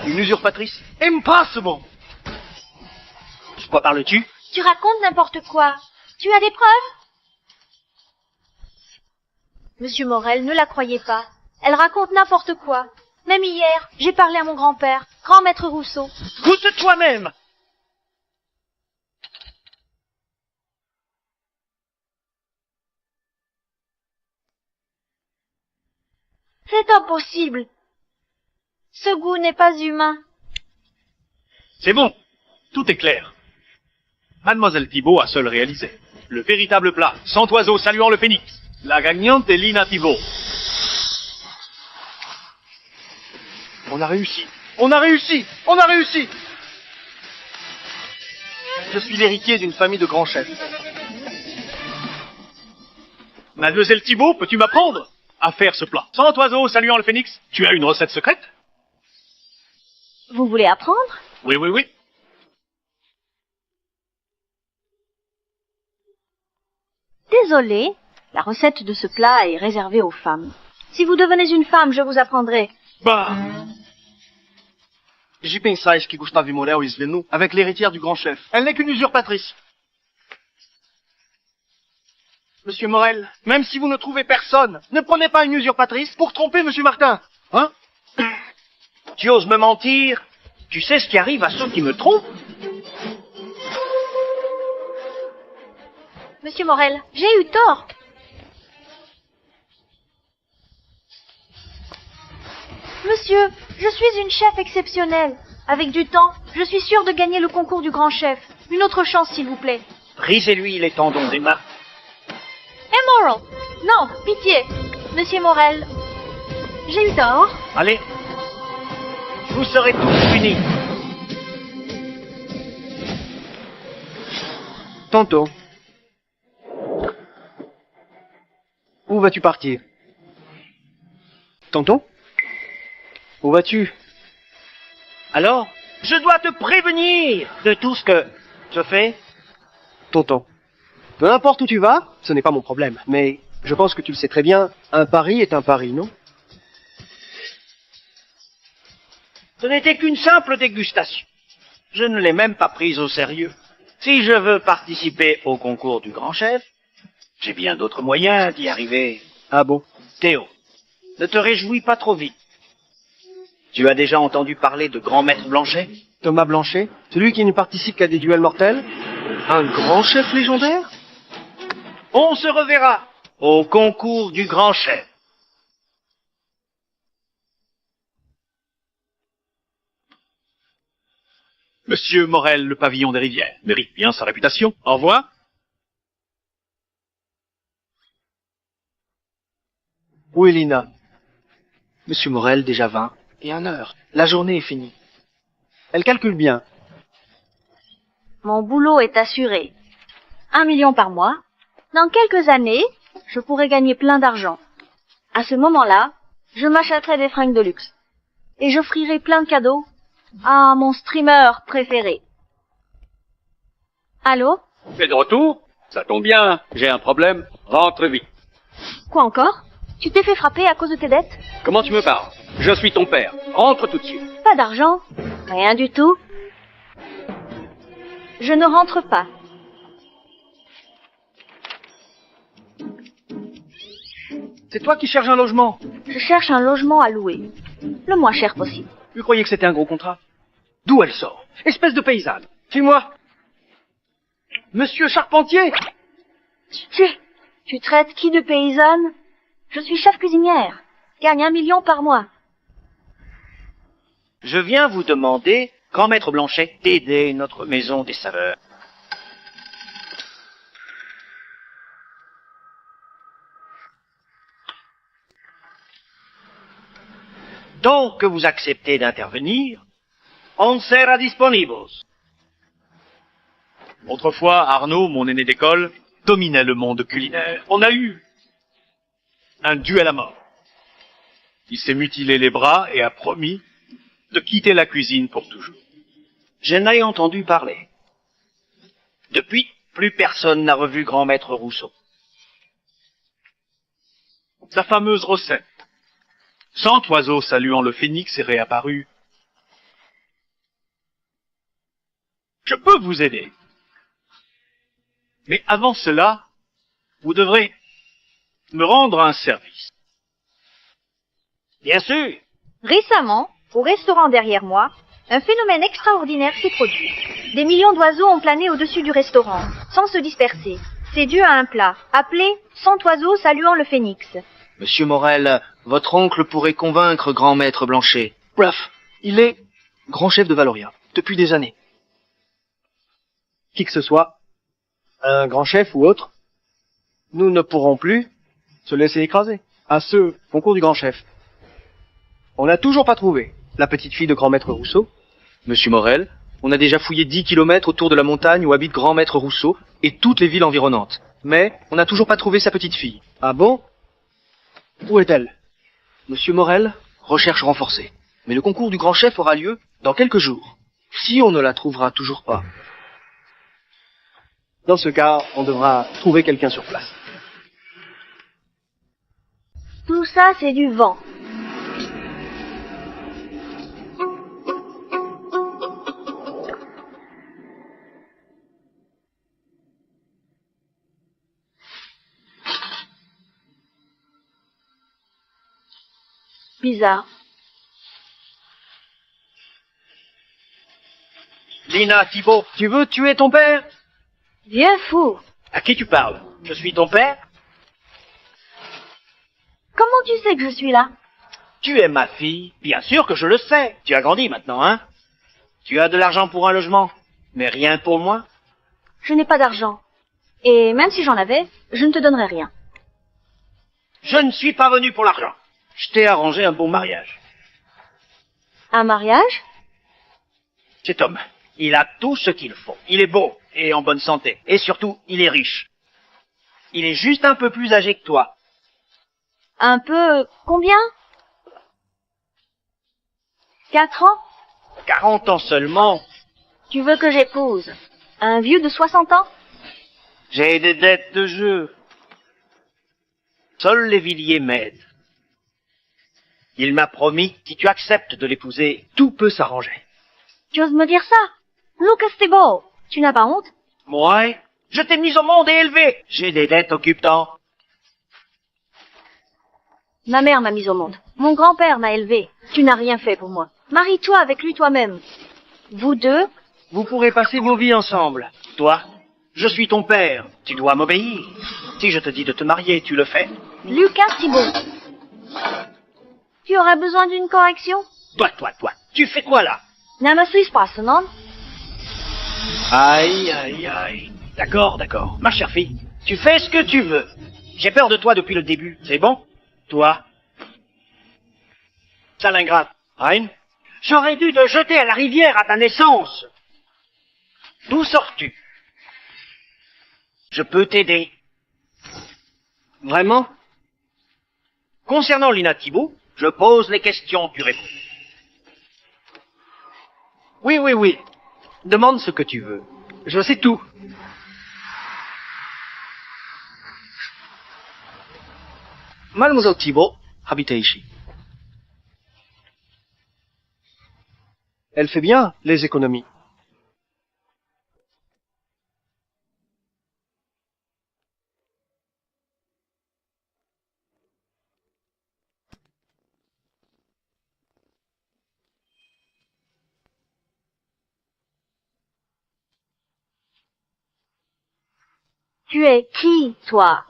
C: Une usurpatrice? Impossible.
E: De quoi parles-tu?
A: Tu racontes n'importe quoi. Tu as des preuves? Monsieur Morel, ne la croyez pas. Elle raconte n'importe quoi. Même hier, j'ai parlé à mon grand-père, grand maître Rousseau.
E: Goûte toi-même.
A: C'est impossible. Ce goût n'est pas humain.
D: C'est bon. Tout est clair. Mademoiselle Thibault a seule réalisé. Le véritable plat. 100 oiseaux saluant le phénix. La gagnante est Lina Thibault.
C: On a réussi. On a réussi. On a réussi. Je suis l'héritier d'une famille de grands chefs.
D: Mademoiselle Thibault, peux-tu m'apprendre à faire ce plat? 100 oiseaux saluant le phénix. Tu as une recette secrète?
A: Vous voulez apprendre?
D: Oui, oui, oui.
A: Désolé, la recette de ce plat est réservée aux femmes. Si vous devenez une femme, je vous apprendrai.
D: Bah,
C: J'y pensais que Gustave Morel est venu avec l'héritière du grand chef. Elle n'est qu'une usurpatrice. Monsieur Morel, même si vous ne trouvez personne, ne prenez pas une usurpatrice pour tromper Monsieur Martin. Hein?
E: Tu oses me mentir? Tu sais ce qui arrive à ceux qui me trompent?
A: Monsieur Morel, j'ai eu tort. Monsieur, je suis une chef exceptionnelle. Avec du temps, je suis sûre de gagner le concours du grand chef. Une autre chance, s'il vous plaît.
E: Brisez-lui les tendons des mains.
A: Immoral! Non, pitié. Monsieur Morel, J'ai eu tort.
E: Allez, vous serez tous punis.
C: Tonton. Où vas-tu partir? Tonton? Où vas-tu?
E: Alors, je dois te prévenir de tout ce que je fais.
C: Tonton. Peu importe où tu vas, ce n'est pas mon problème. Mais je pense que tu le sais très bien, un pari est un pari, non?
E: Ce n'était qu'une simple dégustation. Je ne l'ai même pas prise au sérieux. Si je veux participer au concours du grand chef, j'ai bien d'autres moyens d'y arriver.
C: Ah bon?
E: Théo, ne te réjouis pas trop vite. Tu as déjà entendu parler de grand maître Blanchet?
C: Thomas Blanchet? Celui qui ne participe qu'à des duels mortels? Un grand chef légendaire?
E: On se reverra au concours du grand chef.
D: Monsieur Morel, le pavillon des rivières, mérite bien sa réputation. Au revoir.
C: Où est Lina?
F: Monsieur Morel, déjà 20 et 1 heure. La journée est finie.
C: Elle calcule bien.
A: Mon boulot est assuré. 1 million par mois. Dans quelques années, je pourrai gagner plein d'argent. À ce moment-là, je m'achèterai des fringues de luxe. Et j'offrirai plein de cadeaux à mon streamer préféré. Allô?
G: Tu es de retour? Ça tombe bien, j'ai un problème. Rentre vite.
A: Quoi encore? Tu t'es fait frapper à cause de tes dettes?
G: Comment tu me parles? Je suis ton père. Rentre tout de suite.
A: Pas d'argent? Rien du tout. Je ne rentre pas.
F: C'est toi qui cherches un logement.
A: Je cherche un logement à louer. Le moins cher possible.
F: Tu croyais que c'était un gros contrat? D'où elle sort? Espèce de paysanne. Suis-moi. Monsieur Charpentier!
A: Tu traites qui de paysanne? Je suis chef cuisinière. Gagne 1 million par mois.
E: Je viens vous demander, grand maître Blanchet, d'aider notre maison des saveurs. Donc que vous acceptez d'intervenir, on sera disponibles.
D: Autrefois, Arnaud, mon aîné d'école, dominait le monde culinaire. On a eu un duel à mort. Il s'est mutilé les bras et a promis de quitter la cuisine pour toujours.
E: Je n'en ai entendu parler. Depuis, plus personne n'a revu grand maître Rousseau.
D: Sa fameuse recette. 100 oiseaux saluant le phénix est réapparu. Je peux vous aider. Mais avant cela, vous devrez me rendre un service.
E: Bien sûr.
A: Récemment, au restaurant derrière moi, un phénomène extraordinaire s'est produit. Des millions d'oiseaux ont plané au-dessus du restaurant, sans se disperser. C'est dû à un plat, appelé 100 oiseaux saluant le phénix.
F: Monsieur Morel, votre oncle pourrait convaincre grand maître Blanchet. Bref, il est grand chef de Valoria, depuis des années.
C: Qui que ce soit, un grand chef ou autre, nous ne pourrons plus se laisser écraser à ce concours du grand chef. On n'a toujours pas trouvé la petite fille de grand maître Rousseau.
F: Monsieur Morel, on a déjà fouillé 10 kilomètres autour de la montagne où habite grand maître Rousseau et toutes les villes environnantes. Mais on n'a toujours pas trouvé sa petite fille.
C: Ah bon? Où est-elle?
F: Monsieur Morel, recherche renforcée. Mais le concours du grand chef aura lieu dans quelques jours. Si on ne la trouvera toujours pas.
C: Dans ce cas, on devra trouver quelqu'un sur place.
A: Tout ça, c'est du vent. Bizarre.
E: Lina, Thibault,
C: Tu veux tuer ton père?
A: Vieux fou.
E: à qui tu parles? Je suis ton père?
A: Comment tu sais que je suis là?
E: Tu es ma fille? Bien sûr que je le sais. Tu as grandi maintenant, hein? Tu as de l'argent pour un logement, mais rien pour moi?
A: Je n'ai pas d'argent. Et même si j'en avais, je ne te donnerais rien.
E: Je ne suis pas venu pour l'argent.
B: Je t'ai arrangé un bon mariage.
A: Un mariage?
B: Cet homme, il a tout ce qu'il faut. Il est beau et en bonne santé. Et surtout, il est riche. Il est juste un peu plus âgé que toi.
A: Un peu... combien? 4 ans?
B: 40 ans seulement.
A: Tu veux que j'épouse un vieux de 60 ans?
B: J'ai des dettes de jeu. Seuls les Villiers m'aident. Il m'a promis, si tu acceptes de l'épouser, tout peut s'arranger.
A: Tu oses me dire ça? Lucas, t'es beau. Tu n'as pas honte?
B: Moi, je t'ai mis au monde et élevé. J'ai des dettes occupant.
A: Ma mère m'a mise au monde. Mon grand-père m'a élevé. Tu n'as rien fait pour moi. Marie-toi avec lui toi-même. Vous deux,
B: Vous pourrez passer vos vies ensemble. Toi, je suis ton père. Tu dois m'obéir. Si je te dis de te marier, tu le fais.
A: Lucas Thibault. Tu aurais besoin d'une correction?
B: Toi. Tu fais quoi là?
A: Nej, men så passen non?
B: Aïe. D'accord. Ma chère fille, tu fais ce que tu veux. J'ai peur de toi depuis le début. C'est bon? Toi? Sale ingrate. Hein? J'aurais dû te jeter à la rivière à ta naissance. D'où sors-tu? Je peux t'aider. Vraiment? Concernant Lina Thibault, je pose les questions, tu réponds. Oui. Demande ce que tu veux. Je sais tout.
F: Mademoiselle Thibault habitait ici.
C: Elle fait bien les économies.
A: Tu es qui, toi?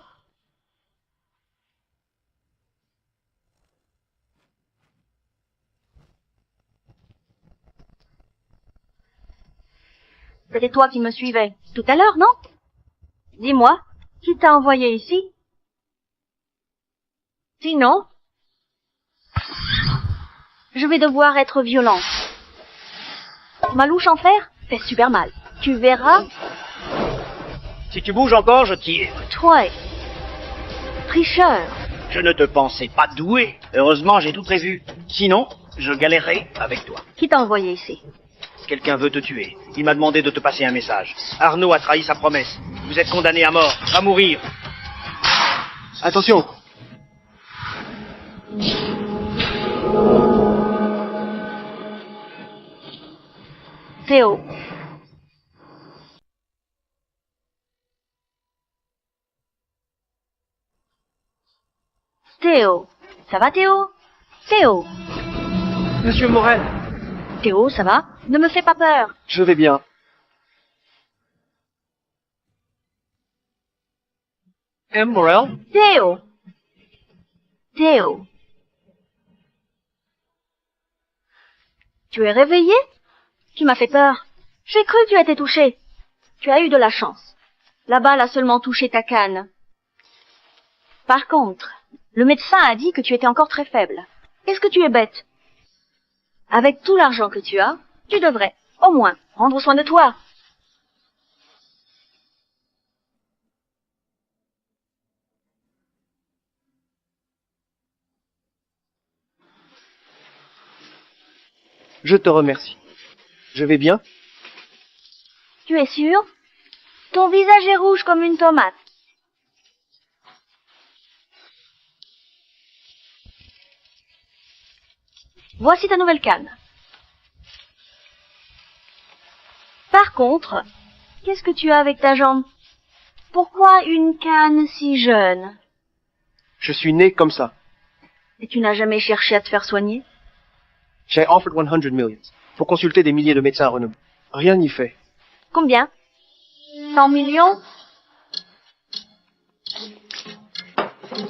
A: C'était toi qui me suivais tout à l'heure, non? Dis-moi, qui t'a envoyé ici? Sinon, je vais devoir être violente. Ma louche en fer fait super mal. Tu verras,
B: Si tu bouges encore, je tire.
A: toi, tricheur.
B: Je ne te pensais pas doué. Heureusement, j'ai tout prévu. Sinon, je galérerais avec toi.
A: Qui t'a envoyé ici?
B: Quelqu'un veut te tuer. Il m'a demandé de te passer un message. Arnaud a trahi sa promesse. Vous êtes condamné à mort, à mourir.
C: Attention.
A: Théo. Théo. Ça va, Théo? Théo.
C: Monsieur Morel.
A: Théo, ça va? Ne me fais pas peur.
C: Je vais bien.
F: M. Morel?
A: Théo. Théo. Tu es réveillé? Tu m'as fait peur. J'ai cru que tu étais touché. Tu as eu de la chance. La balle a seulement touché ta canne. Par contre, le médecin a dit que tu étais encore très faible. Est-ce que tu es bête? Avec tout l'argent que tu as, tu devrais, au moins, prendre soin de toi.
C: Je te remercie. Je vais bien.
A: Tu es sûr? Ton visage est rouge comme une tomate. Voici ta nouvelle canne. Par contre, qu'est-ce que tu as avec ta jambe? Pourquoi une canne si jeune?
C: Je suis né comme ça.
A: Et tu n'as jamais cherché à te faire soigner?
C: J'ai offered 100 millions pour consulter des milliers de médecins renommés. Rien n'y fait.
A: Combien? 100 millions?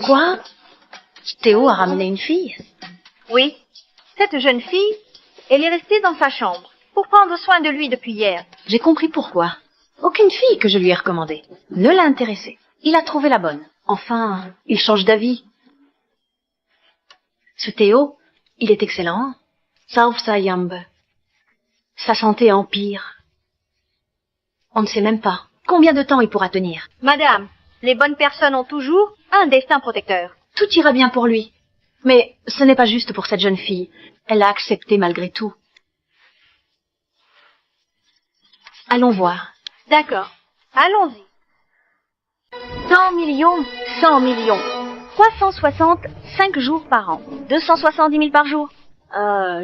A: Quoi? Théo a ramené une fille? Oui. Cette jeune fille, elle est restée dans sa chambre pour prendre soin de lui depuis hier.
H: J'ai compris pourquoi. Aucune fille que je lui ai recommandée ne l'a intéressé. Il a trouvé la bonne. Enfin, il change d'avis. Ce Théo, il est excellent. Sauf sa jambe. Sa santé empire. On ne sait même pas combien de temps il pourra tenir.
A: Madame, les bonnes personnes ont toujours un destin protecteur.
H: Tout ira bien pour lui. Mais ce n'est pas juste pour cette jeune fille. Elle a accepté malgré tout. Allons voir.
A: D'accord. Allons-y. 100 millions, 100 millions. 360, 5 jours par an. 270 000 par jour.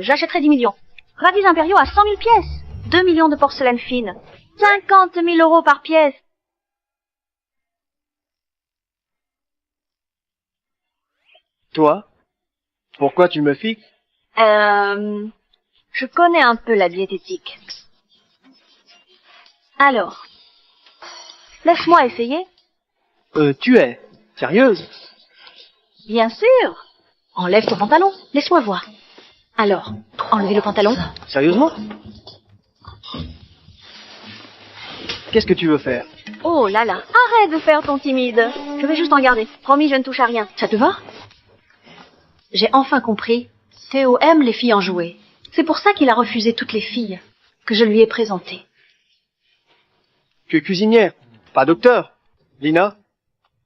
A: J'achèterai 10 millions. Radis impériaux à 100 000 pièces. 2 millions de porcelaine fine. 50 000 euros par pièce.
C: Toi, pourquoi tu me fixes?
A: Je connais un peu la diététique. Alors, laisse-moi essayer.
C: Tu es sérieuse?
A: Bien sûr.
H: Enlève ton pantalon. Laisse-moi voir. Alors, enlevez le pantalon.
C: Sérieusement? Qu'est-ce que tu veux faire?
A: Oh là là, arrête de faire ton timide. Je vais juste en garder. Promis, je ne touche à rien.
H: Ça te va? J'ai enfin compris. Théo aime les filles en jouets. C'est pour ça qu'il a refusé toutes les filles que je lui ai présentées.
C: Tu es cuisinière, pas docteur. Lina,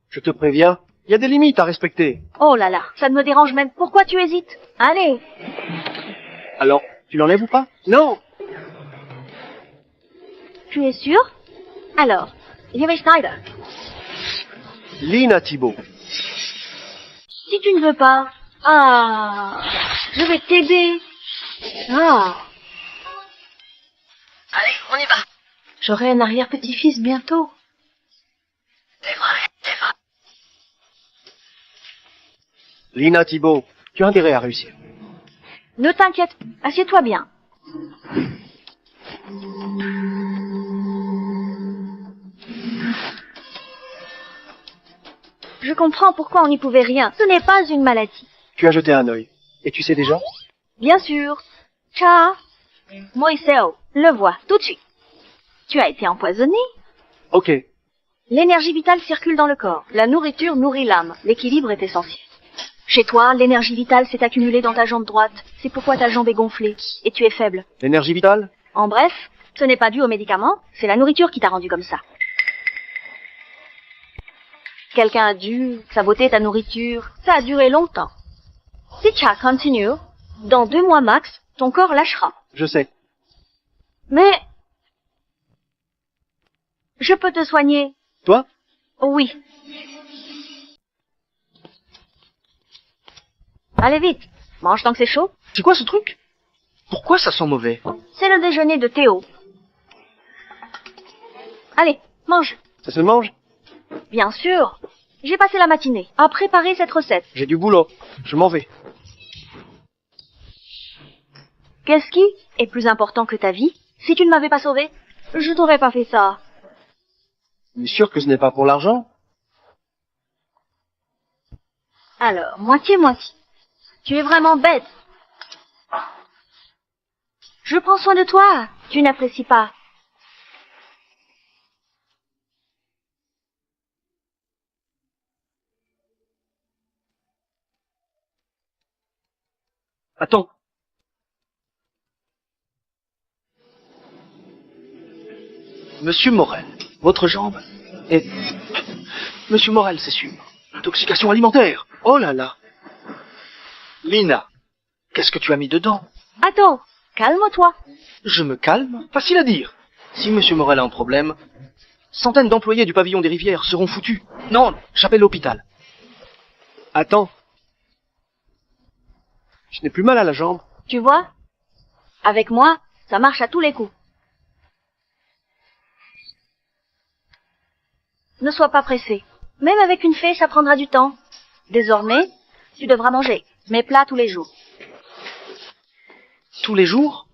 C: je te préviens, il y a des limites à respecter.
A: Oh là là, ça ne me dérange même. Pourquoi tu hésites? Allez.
C: Alors, tu l'enlèves ou pas? Non.
A: Tu es sûr? Alors, liebe Schneider,
C: Lina Thibault.
A: si tu ne veux pas... Ah, je vais t'aider. Ah.
H: Allez, on y va. J'aurai un arrière-petit-fils bientôt. C'est vrai.
C: Lina Thibault, tu as intérêt à réussir.
A: Ne t'inquiète, assieds-toi bien. Je comprends pourquoi on n'y pouvait rien. Ce n'est pas une maladie.
C: Tu as jeté un œil. Et tu sais déjà?
A: Bien sûr. Cha, Moiseo, le vois tout de suite. Tu as été empoisonné.
C: Ok.
A: L'énergie vitale circule dans le corps. La nourriture nourrit l'âme. L'équilibre est essentiel. Chez toi, l'énergie vitale s'est accumulée dans ta jambe droite. C'est pourquoi ta jambe est gonflée. Et tu es faible.
C: L'énergie vitale?
A: En bref, ce n'est pas dû aux médicaments, c'est la nourriture qui t'a rendu comme ça. Quelqu'un a dû saboter ta nourriture. Ça a duré longtemps. Si tu continues, dans 2 mois max, ton corps lâchera.
C: Je sais.
A: Mais... je peux te soigner.
C: Toi?
A: Oui. Allez vite, mange tant que c'est chaud.
F: C'est quoi ce truc? Pourquoi ça sent mauvais?
A: C'est le déjeuner de Théo. Allez, mange.
C: Ça se mange?
A: Bien sûr. J'ai passé la matinée à préparer cette recette.
C: J'ai du boulot. Je m'en vais.
A: Qu'est-ce qui est plus important que ta vie? Si tu ne m'avais pas sauvé, je t'aurais pas fait ça.
C: Tu es sûr que ce n'est pas pour l'argent?
A: Alors, moitié-moitié. Tu es vraiment bête. Je prends soin de toi. Tu n'apprécies pas.
F: Attends. Monsieur Morel, votre jambe est... Monsieur Morel, c'est sûr. Intoxication alimentaire. Oh là là. Lina, qu'est-ce que tu as mis dedans?
A: Attends, calme-toi.
F: Je me calme? Facile à dire. Si Monsieur Morel a un problème, centaines d'employés du pavillon des rivières seront foutus. Non, j'appelle l'hôpital.
C: Attends. Je n'ai plus mal à la jambe.
A: Tu vois? Avec moi, ça marche à tous les coups. Ne sois pas pressé. Même avec une fée, ça prendra du temps. Désormais, tu devras manger mes plats tous les jours.
F: Tous les jours?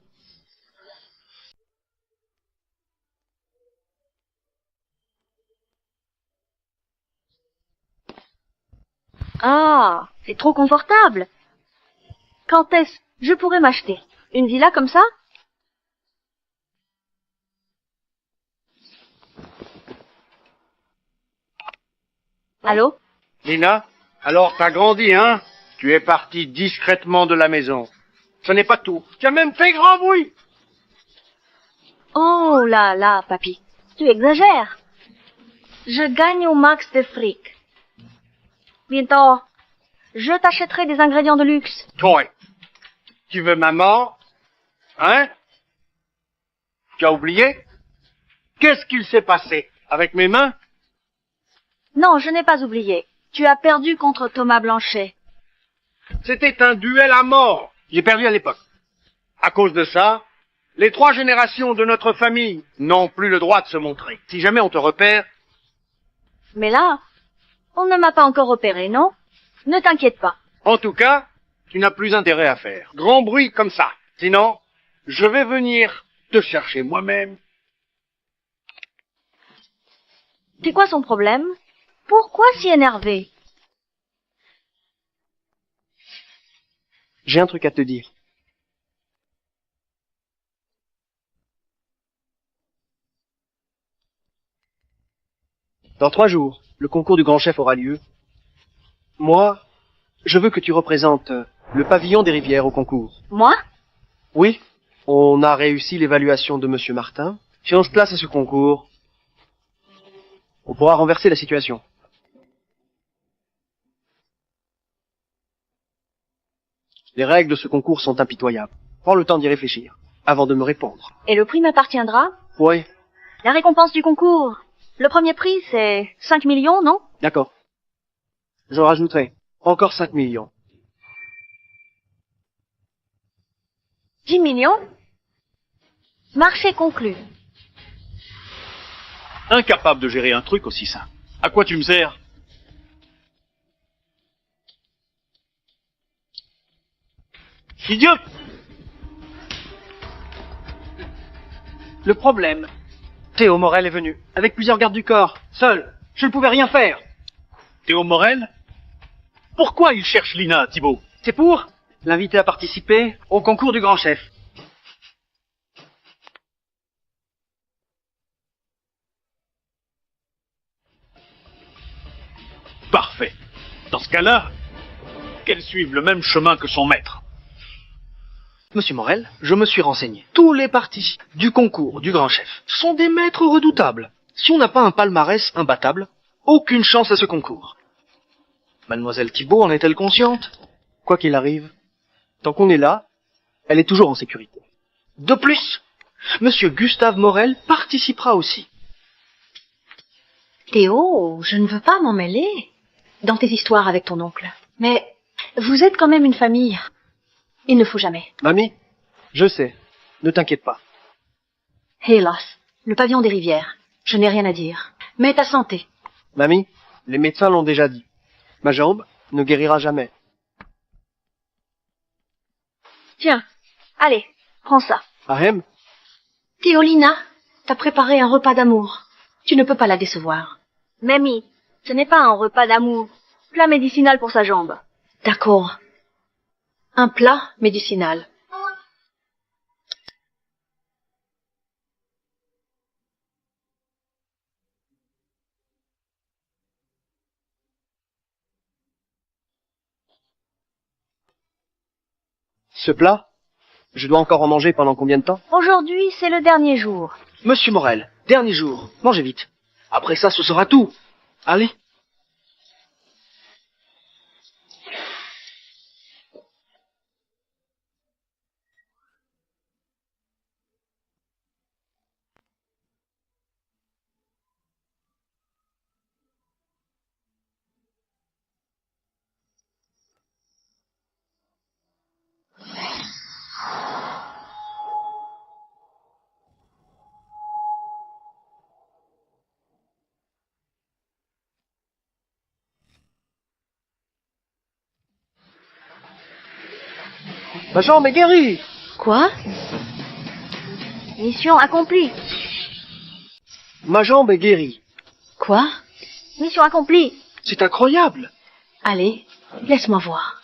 A: Ah, c'est trop confortable. Quand est-ce je pourrais m'acheter une villa comme ça? Allô?
B: Lina, alors t'as grandi, hein? Tu es parti discrètement de la maison. Ce n'est pas tout. Tu as même fait grand bruit.
A: Oh là là, papy, tu exagères. Je gagne au max de fric. Bientôt, je t'achèterai des ingrédients de luxe.
B: Toi, tu veux maman? Hein? Tu as oublié? Qu'est-ce qu'il s'est passé? Avec mes mains?
A: Non, je n'ai pas oublié. Tu as perdu contre Thomas Blanchet.
B: C'était un duel à mort. J'ai perdu à l'époque. À cause de ça, les 3 générations de notre famille n'ont plus le droit de se montrer. Si jamais on te repère,
A: Mais là, on ne m'a pas encore opéré, non? Ne t'inquiète pas.
B: en tout cas, tu n'as plus intérêt à faire grand bruit comme ça. Sinon, je vais venir te chercher moi-même.
A: C'est quoi son problème? Pourquoi si énervé?
C: J'ai un truc à te dire. Dans 3 jours, le concours du grand chef aura lieu. Moi, je veux que tu représentes le pavillon des rivières au concours.
A: Moi?
C: Oui, on a réussi l'évaluation de Monsieur Martin. Si on se place à ce concours, on pourra renverser la situation. Les règles de ce concours sont impitoyables. Prends le temps d'y réfléchir, avant de me répondre.
A: Et le prix m'appartiendra?
C: Oui,
A: La récompense du concours. Le premier prix, c'est 5 millions, non?
C: d'accord. Je rajouterai encore 5 millions.
A: 10 millions? Marché conclu.
D: Incapable de gérer un truc aussi simple. À quoi tu me sers? Idiot!
E: Le problème, Théo Morel est venu, avec plusieurs gardes du corps, seul. Je ne pouvais rien faire.
D: Théo Morel? Pourquoi il cherche Lina, Thibaut?
E: C'est pour l'inviter à participer au concours du grand chef.
D: Parfait. Dans ce cas-là, qu'elle suive le même chemin que son maître.
F: Monsieur Morel, je me suis renseigné. Tous les participants du concours du grand chef sont des maîtres redoutables. Si on n'a pas un palmarès imbattable, aucune chance à ce concours. Mademoiselle Thibault en est-elle consciente?
C: Quoi qu'il arrive, tant qu'on est là, elle est toujours en sécurité.
F: De plus, Monsieur Gustave Morel participera aussi.
H: Théo, je ne veux pas m'en mêler dans tes histoires avec ton oncle. Mais vous êtes quand même une famille. Il ne faut jamais.
C: Mamie, je sais, ne t'inquiète pas.
H: Hélas, le pavillon des rivières. Je n'ai rien à dire. Mais ta santé.
C: Mamie, les médecins l'ont déjà dit. Ma jambe ne guérira jamais.
A: Tiens, allez, prends ça.
C: Ahem,
H: Théolina t'a préparé un repas d'amour. Tu ne peux pas la décevoir.
A: Mamie, ce n'est pas un repas d'amour. Plat médicinal pour sa jambe.
H: D'accord. Un plat médicinal.
C: ce plat, je dois encore en manger pendant combien de temps?
A: Aujourd'hui, c'est le dernier jour.
F: Monsieur Morel, dernier jour, mangez vite. Après ça, ce sera tout. Allez.
C: Ma jambe est guérie!
H: Quoi?
A: Mission accomplie.
C: Ma jambe est guérie.
H: Quoi?
A: Mission accomplie.
F: C'est incroyable.
H: Allez, laisse-moi voir.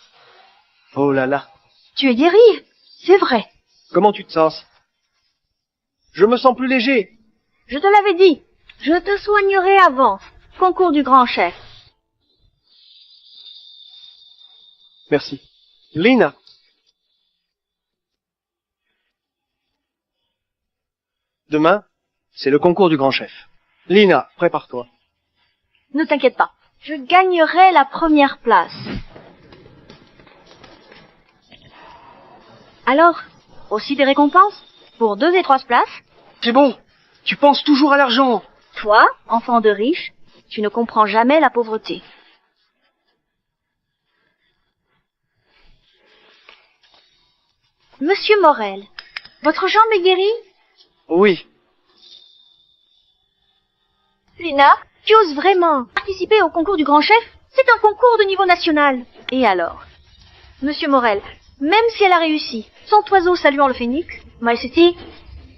C: Oh là là,
H: Tu es guéri? C'est vrai.
C: comment tu te sens? Je me sens plus léger.
A: Je te l'avais dit. Je te soignerai avant. Concours du grand chef.
C: Merci. Lina. Demain, c'est le concours du grand chef. Lina, prépare-toi.
A: Ne t'inquiète pas, je gagnerai la première place. Alors, aussi des récompenses? Pour 2 et 3 places?
C: C'est bon. Tu penses toujours à l'argent.
A: Toi, enfant de riche, tu ne comprends jamais la pauvreté. Monsieur Morel, votre jambe est guérie?
C: Oui.
A: Lina, tu oses vraiment participer au concours du grand chef? C'est un concours de niveau national. Et alors? Monsieur Morel, même si elle a réussi, son oiseau saluant le phénix, My City,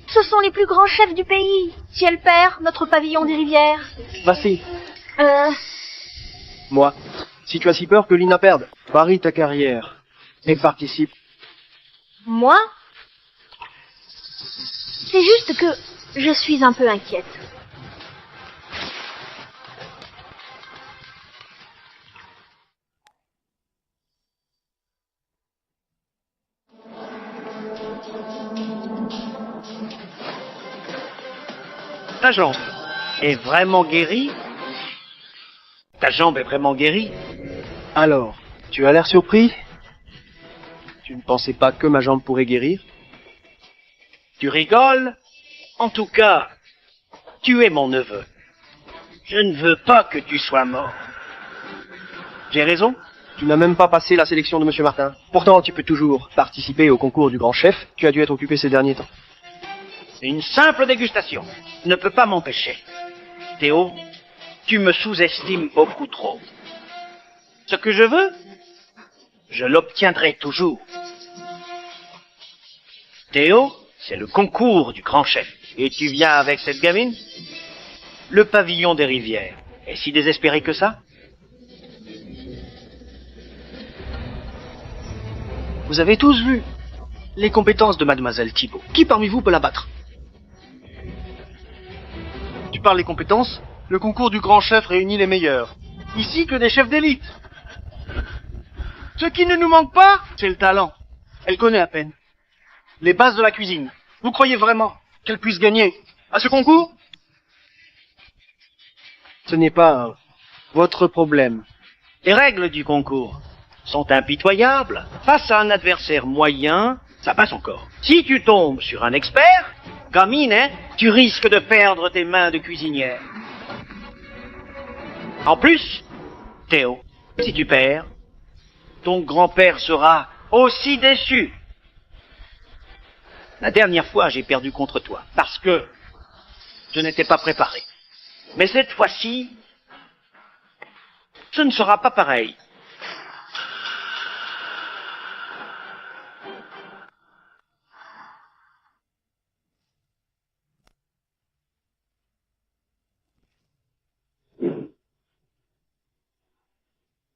A: ce sont les plus grands chefs du pays. Si elle perd, notre pavillon des rivières...
C: Vas-y. Moi, si tu as si peur que Lina perde, parie ta carrière et participe.
A: Moi? C'est juste que je suis un peu inquiète.
B: Ta jambe est vraiment guérie? Ta jambe est vraiment guérie?
C: Alors, tu as l'air surpris? Tu ne pensais pas que ma jambe pourrait guérir?
B: Tu rigoles? En tout cas, tu es mon neveu. Je ne veux pas que tu sois mort. J'ai raison?
C: Tu n'as même pas passé la sélection de Monsieur Martin. Pourtant, tu peux toujours participer au concours du grand chef. Tu as dû être occupé ces derniers temps.
B: Une simple dégustation ne peut pas m'empêcher. Théo, tu me sous-estimes beaucoup trop. Ce que je veux, je l'obtiendrai toujours. Théo, c'est le concours du grand chef. Et tu viens avec cette gamine? Le pavillon des rivières. Est si désespéré que ça?
F: Vous avez tous vu les compétences de Mademoiselle Thibault. Qui parmi vous peut la battre?
E: Tu parles des compétences? Le concours du grand chef réunit les meilleurs. Ici que des chefs d'élite. Ce qui ne nous manque pas, c'est le talent. Elle connaît à peine les bases de la cuisine. Vous croyez vraiment qu'elle puisse gagner à ce concours?
C: Ce n'est pas votre problème.
B: Les règles du concours sont impitoyables. Face à un adversaire moyen, ça passe encore. Si tu tombes sur un expert, gamine, hein, tu risques de perdre tes mains de cuisinière. En plus, Théo, si tu perds, ton grand-père sera aussi déçu. La dernière fois, j'ai perdu contre toi, parce que je n'étais pas préparé. Mais cette fois-ci, ce ne sera pas pareil.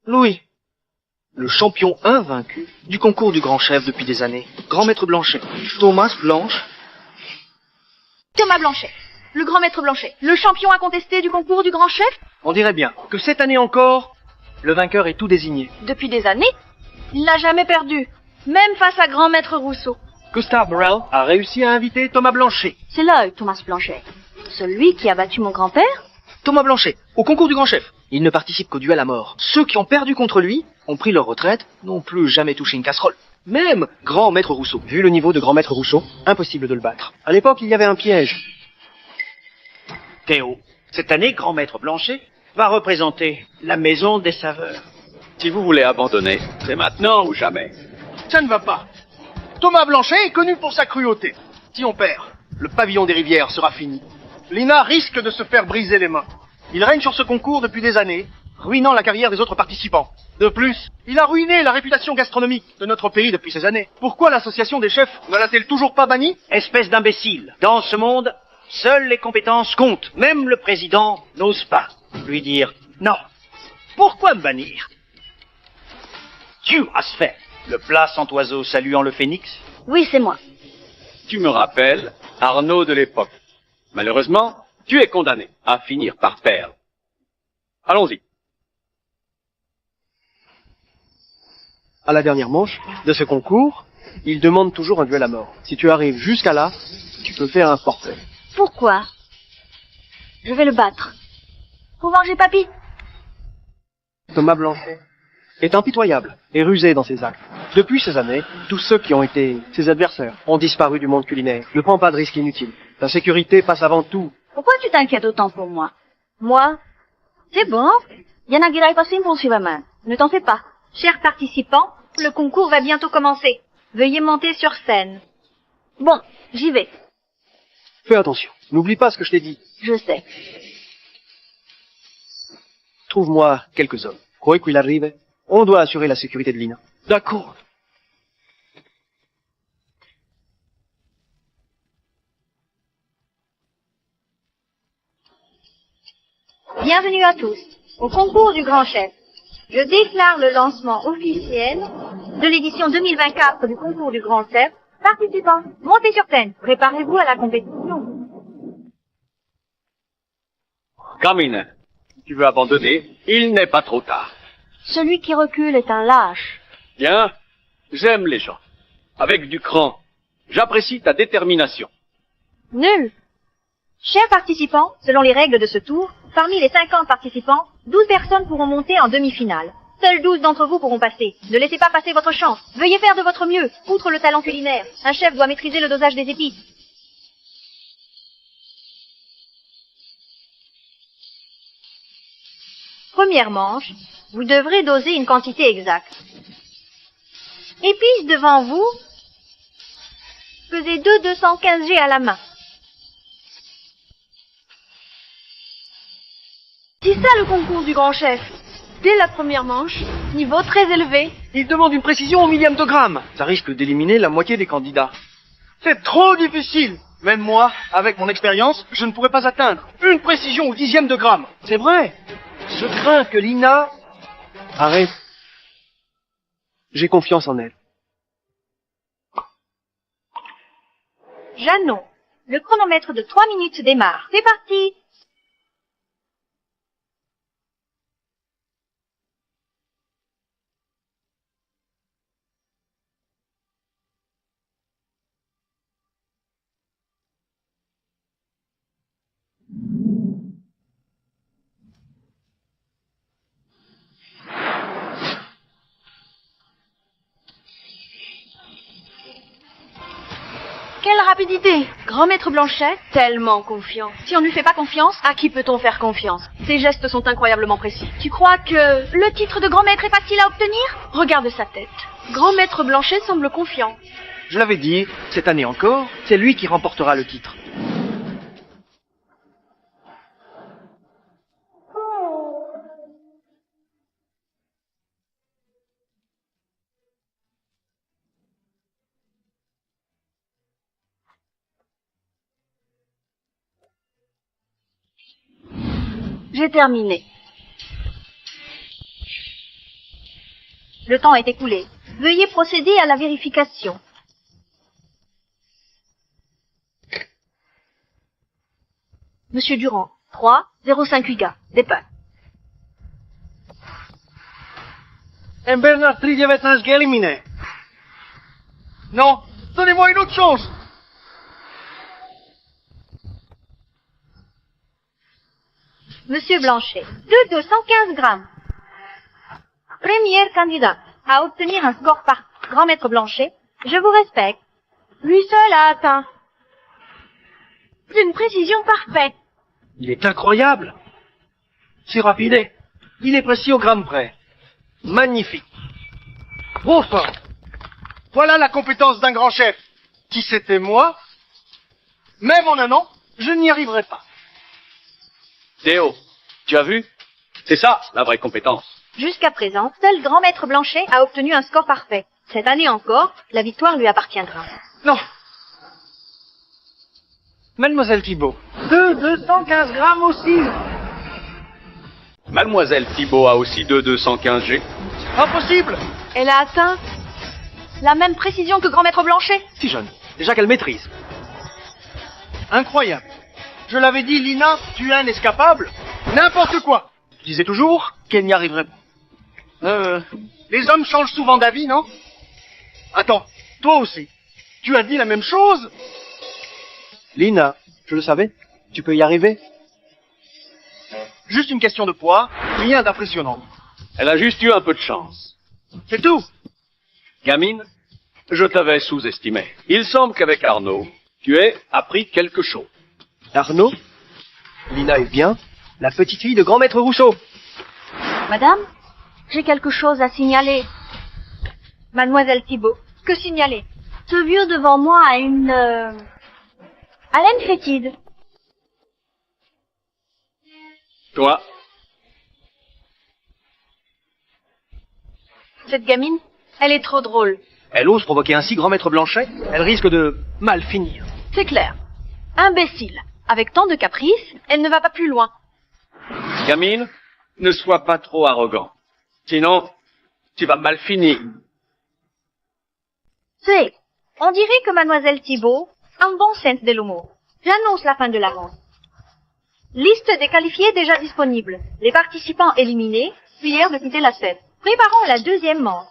F: Louis, le champion invaincu du concours du grand chef depuis des années. Grand maître Blanchet. Thomas Blanche.
A: Thomas Blanchet, le grand maître Blanchet, le champion incontesté du concours du grand chef?
F: On dirait bien que cette année encore, le vainqueur est tout désigné.
A: Depuis des années, il n'a jamais perdu, même face à grand maître Rousseau.
E: Gustave Morel a réussi à inviter Thomas Blanchet.
A: C'est là, Thomas Blanchet. Celui qui a battu mon grand-père?
F: Thomas Blanchet, au concours du grand chef. Il ne participe qu'au duel à mort. Ceux qui ont perdu contre lui ont pris leur retraite, n'ont plus jamais touché une casserole. Même grand maître Rousseau.
C: Vu le niveau de grand maître Rousseau, impossible de le battre. À l'époque, il y avait un piège.
B: Théo, cette année, grand maître Blanchet va représenter la maison des saveurs.
G: Si vous voulez abandonner, c'est maintenant ou jamais.
E: Ça ne va pas. Thomas Blanchet est connu pour sa cruauté. Si on perd, le pavillon des rivières sera fini. Lina risque de se faire briser les mains. Il règne sur ce concours depuis des années, ruinant la carrière des autres participants. De plus, il a ruiné la réputation gastronomique de notre pays depuis ces années. Pourquoi l'association des chefs ne l'a-t-elle toujours pas banni?
B: Espèce d'imbécile. Dans ce monde, seules les compétences comptent. Même le président n'ose pas lui dire non. Pourquoi me bannir? Tu as fait le plat sans oiseau saluant le phénix?
A: Oui, c'est moi.
G: Tu me rappelles Arnaud de l'époque. Malheureusement, tu es condamné à finir par perdre. Allons-y.
C: À la dernière manche de ce concours, il demande toujours un duel à mort. Si tu arrives jusqu'à là, tu peux faire un forfait.
A: Pourquoi? Je vais le battre. Pour venger papy.
C: Thomas Blanchet est impitoyable et rusé dans ses actes. Depuis ces années, tous ceux qui ont été ses adversaires ont disparu du monde culinaire. Ne prends pas de risques inutiles. Ta sécurité passe avant tout.
A: Pourquoi tu t'inquiètes autant pour moi? Moi? C'est bon. Yanagirai passer impulsivement. Ne t'en fais pas. Chers participants, le concours va bientôt commencer. Veuillez monter sur scène. Bon, j'y vais.
C: Fais attention. N'oublie pas ce que je t'ai dit.
A: Je sais.
C: Trouve-moi quelques hommes. Quoi qu'il arrive, on doit assurer la sécurité de Lina.
E: D'accord.
A: Bienvenue à tous au concours du grand chef. Je déclare le lancement officiel de l'édition 2024 du concours du grand chef. Participants, montez sur scène. Préparez-vous à la compétition.
G: Carmine, si tu veux abandonner, il n'est pas trop tard.
A: Celui qui recule est un lâche.
G: Bien, j'aime les gens. Avec du cran. J'apprécie ta détermination.
A: Nul. Chers participants, selon les règles de ce tour, parmi les 50 participants, 12 personnes pourront monter en demi-finale. Seuls 12 d'entre vous pourront passer. Ne laissez pas passer votre chance. Veuillez faire de votre mieux. Outre le talent culinaire, un chef doit maîtriser le dosage des épices. Première manche, vous devrez doser une quantité exacte. Épices devant vous, pesez 215 G à la main. C'est ça le concours du grand chef. Dès la première manche, niveau très élevé.
C: Il demande une précision au millième de gramme. Ça risque d'éliminer la moitié des candidats.
E: C'est trop difficile. Même moi, avec mon expérience, je ne pourrais pas atteindre une précision au dixième de gramme.
C: C'est vrai. Je crains que Lina... Arrête. J'ai confiance en elle.
A: Jeannot, le chronomètre de 3 minutes démarre. C'est parti. Quelle rapidité! Grand maître Blanchet, tellement confiant. Si on ne lui fait pas confiance, à qui peut-on faire confiance? Ses gestes sont incroyablement précis. Tu crois que le titre de grand maître est facile à obtenir? Regarde sa tête. Grand maître Blanchet semble confiant.
C: Je l'avais dit, cette année encore, c'est lui qui remportera le titre.
A: J'ai terminé. Le temps est écoulé. Veuillez procéder à la vérification. Monsieur Durand, 3,05 gars, départ.
E: Un Bernard Tridiavetans éliminé. Non, donnez-moi une autre chance.
A: Monsieur Blanchet, 215 grammes. Premier candidat à obtenir un score par grand maître Blanchet, je vous respecte. Lui seul a atteint une précision parfaite.
E: Il est incroyable. C'est rapide. Il est précis au gramme près. Magnifique. Trop fort. Voilà la compétence d'un grand chef. Si c'était moi, même en un an, je n'y arriverais pas.
G: Théo, tu as vu? C'est ça, la vraie compétence.
A: Jusqu'à présent, seul grand maître Blanchet a obtenu un score parfait. Cette année encore, la victoire lui appartiendra.
E: Non. Mademoiselle Thibault. 215 grammes aussi.
G: Mademoiselle Thibault a aussi 215 G.
E: Impossible.
A: Elle a atteint la même précision que grand maître Blanchet.
C: Si jeune. Déjà qu'elle maîtrise.
E: Incroyable. Je l'avais dit, Lina, tu es inescapable. N'importe quoi.
C: Je disais toujours qu'elle n'y arriverait pas.
B: Les hommes changent souvent d'avis, non? Attends, toi aussi. Tu as dit la même chose?
C: Lina, je le savais. Tu peux y arriver.
B: Juste une question de poids, rien d'impressionnant.
G: Elle a juste eu un peu de chance.
B: C'est tout.
G: Gamine, je t'avais sous-estimé. Il semble qu'avec Arnaud, tu aies appris quelque chose.
C: Arnaud? Lina est bien la petite fille de grand maître Rousseau.
A: Madame, j'ai quelque chose à signaler. Mademoiselle Thibault, que signaler? Ce vieux devant moi a une... haleine fétide.
G: Toi,
H: Cette gamine, elle est trop drôle.
C: Elle ose provoquer ainsi grand maître Blanchet. Elle risque de mal finir.
H: C'est clair. Imbécile. Avec tant de caprices, elle ne va pas plus loin.
G: gamine, ne sois pas trop arrogant. Sinon, tu vas mal finir.
A: C'est, on dirait que Mademoiselle Thibault a un bon sens de l'humour. J'annonce la fin de la ronde. Liste des qualifiés déjà disponible. Les participants éliminés, prière de quitter la scène. Préparons la deuxième manche.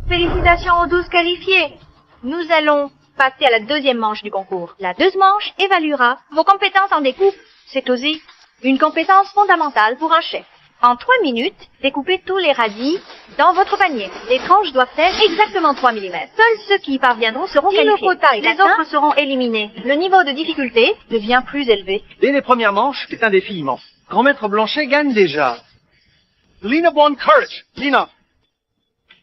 A: Félicitations aux 12 qualifiés. Nous allons passer à la deuxième manche du concours. La deuxième manche évaluera vos compétences en découpe. C'est aussi une compétence fondamentale pour un chef. En 3 minutes, découpez tous les radis dans votre panier. Les tranches doivent faire exactement 3 mm. Seuls ceux qui y parviendront seront qualifiés. Les autres seront éliminés. Le niveau de difficulté devient plus élevé.
C: Dès les premières manches, c'est un défi immense. Grand maître Blanchet gagne déjà.
B: Lina Bon Courage. Lina,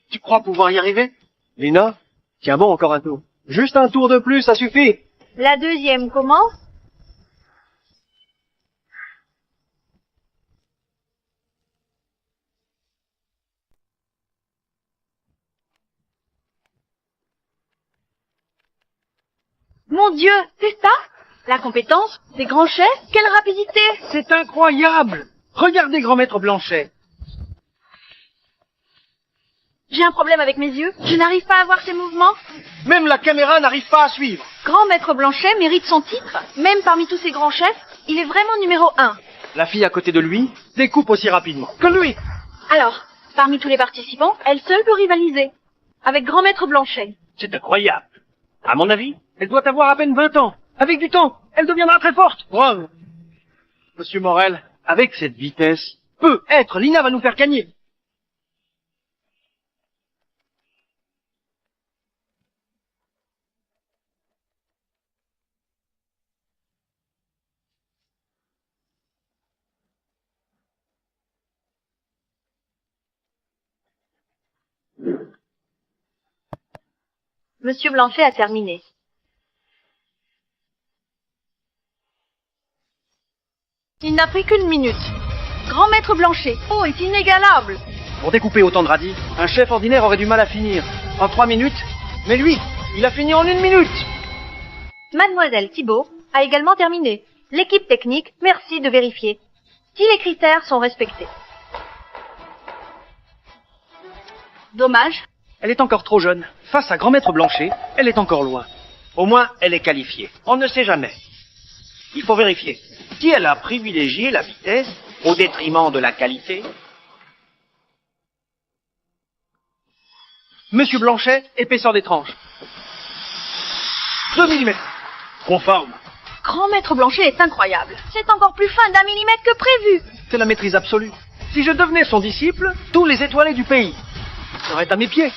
B: tu crois pouvoir y arriver?
C: Lina, tiens bon encore un tour. Juste un tour de plus, ça suffit.
A: La deuxième commence. Mon Dieu, c'est ça? La compétence des grands chefs? Quelle rapidité!
B: C'est incroyable. Regardez grand maître Blanchet.
A: J'ai un problème avec mes yeux. Je n'arrive pas à voir ses mouvements.
B: Même la caméra n'arrive pas à suivre.
A: Grand maître Blanchet mérite son titre. Même parmi tous ces grands chefs, il est vraiment numéro 1.
C: La fille à côté de lui découpe aussi rapidement que lui.
A: Alors, parmi tous les participants, elle seule peut rivaliser. Avec grand maître Blanchet.
E: C'est incroyable. À mon avis, elle doit avoir à peine 20 ans. Avec du temps, elle deviendra très forte.
B: Bravo. Monsieur Morel,
C: Avec cette vitesse, peut-être Lina va nous faire gagner.
A: Monsieur Blanchet a terminé. Il n'a pris qu'une minute. Grand maître Blanchet, oh, est inégalable.
C: Pour découper autant de radis, un chef ordinaire aurait du mal à finir. En 3 minutes, mais lui, il a fini en 1 minute.
A: Mademoiselle Thibault a également terminé. L'équipe technique, merci de vérifier si les critères sont respectés. Dommage.
C: Elle est encore trop jeune. Face à grand maître Blanchet, elle est encore loin. Au moins, elle est qualifiée. On ne sait jamais. Il faut vérifier. Si elle a privilégié la vitesse au détriment de la qualité. Monsieur Blanchet, épaisseur des tranches. 2 mm. Conforme.
A: Grand maître Blanchet est incroyable. C'est encore plus fin d'1 millimètre que prévu.
C: C'est la maîtrise absolue. Si je devenais son disciple, tous les étoilés du pays seraient à mes pieds.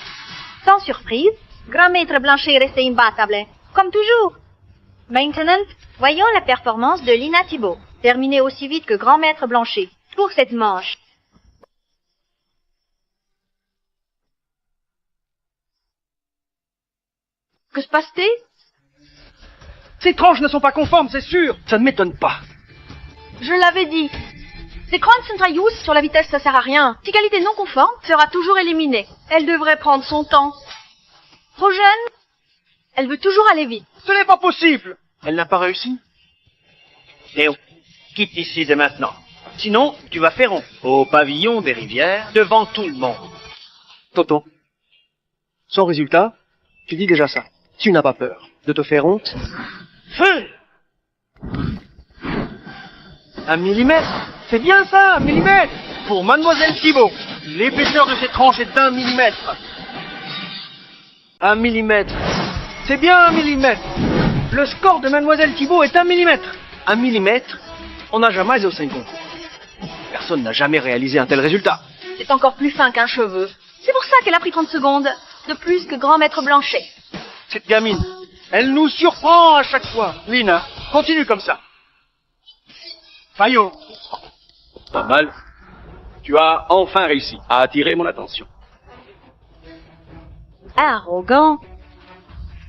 A: Sans surprise, grand maître Blanchet est resté imbattable, comme toujours. Maintenant, voyons la performance de Lina Thibault, terminée aussi vite que grand maître Blanchet, pour cette manche. Que se passe-t-il?
C: Ces tranches ne sont pas conformes, c'est sûr. Ça ne m'étonne pas.
A: Je l'avais dit. Les Concentraius sur la vitesse, ça sert à rien. Si qualité non conforme sera toujours éliminée. Elle devrait prendre son temps. Trop jeune, elle veut toujours aller vite.
B: ce n'est pas possible.
C: Elle n'a pas réussi. Théo, quitte ici dès maintenant. Sinon, tu vas faire honte au pavillon des rivières devant tout le monde. Tonton, sans résultat, tu dis déjà ça. Tu n'as pas peur de te faire honte?
E: Feu! 1 millimètre. C'est bien ça, 1 millimètre. Pour Mademoiselle Thibault, l'épaisseur de cette tranche est d'1 millimètre. 1 millimètre. C'est bien 1 millimètre. Le score de Mademoiselle Thibault est 1 millimètre. 1 millimètre, on n'a jamais au 5 concours. Personne n'a jamais réalisé un tel résultat.
A: C'est encore plus fin qu'un cheveu. C'est pour ça qu'elle a pris 30 secondes de plus que grand maître Blanchet.
E: Cette gamine, elle nous surprend à chaque fois. Lina, continue comme ça. Fayot.
G: Pas mal. Tu as enfin réussi à attirer mon attention.
A: Arrogant.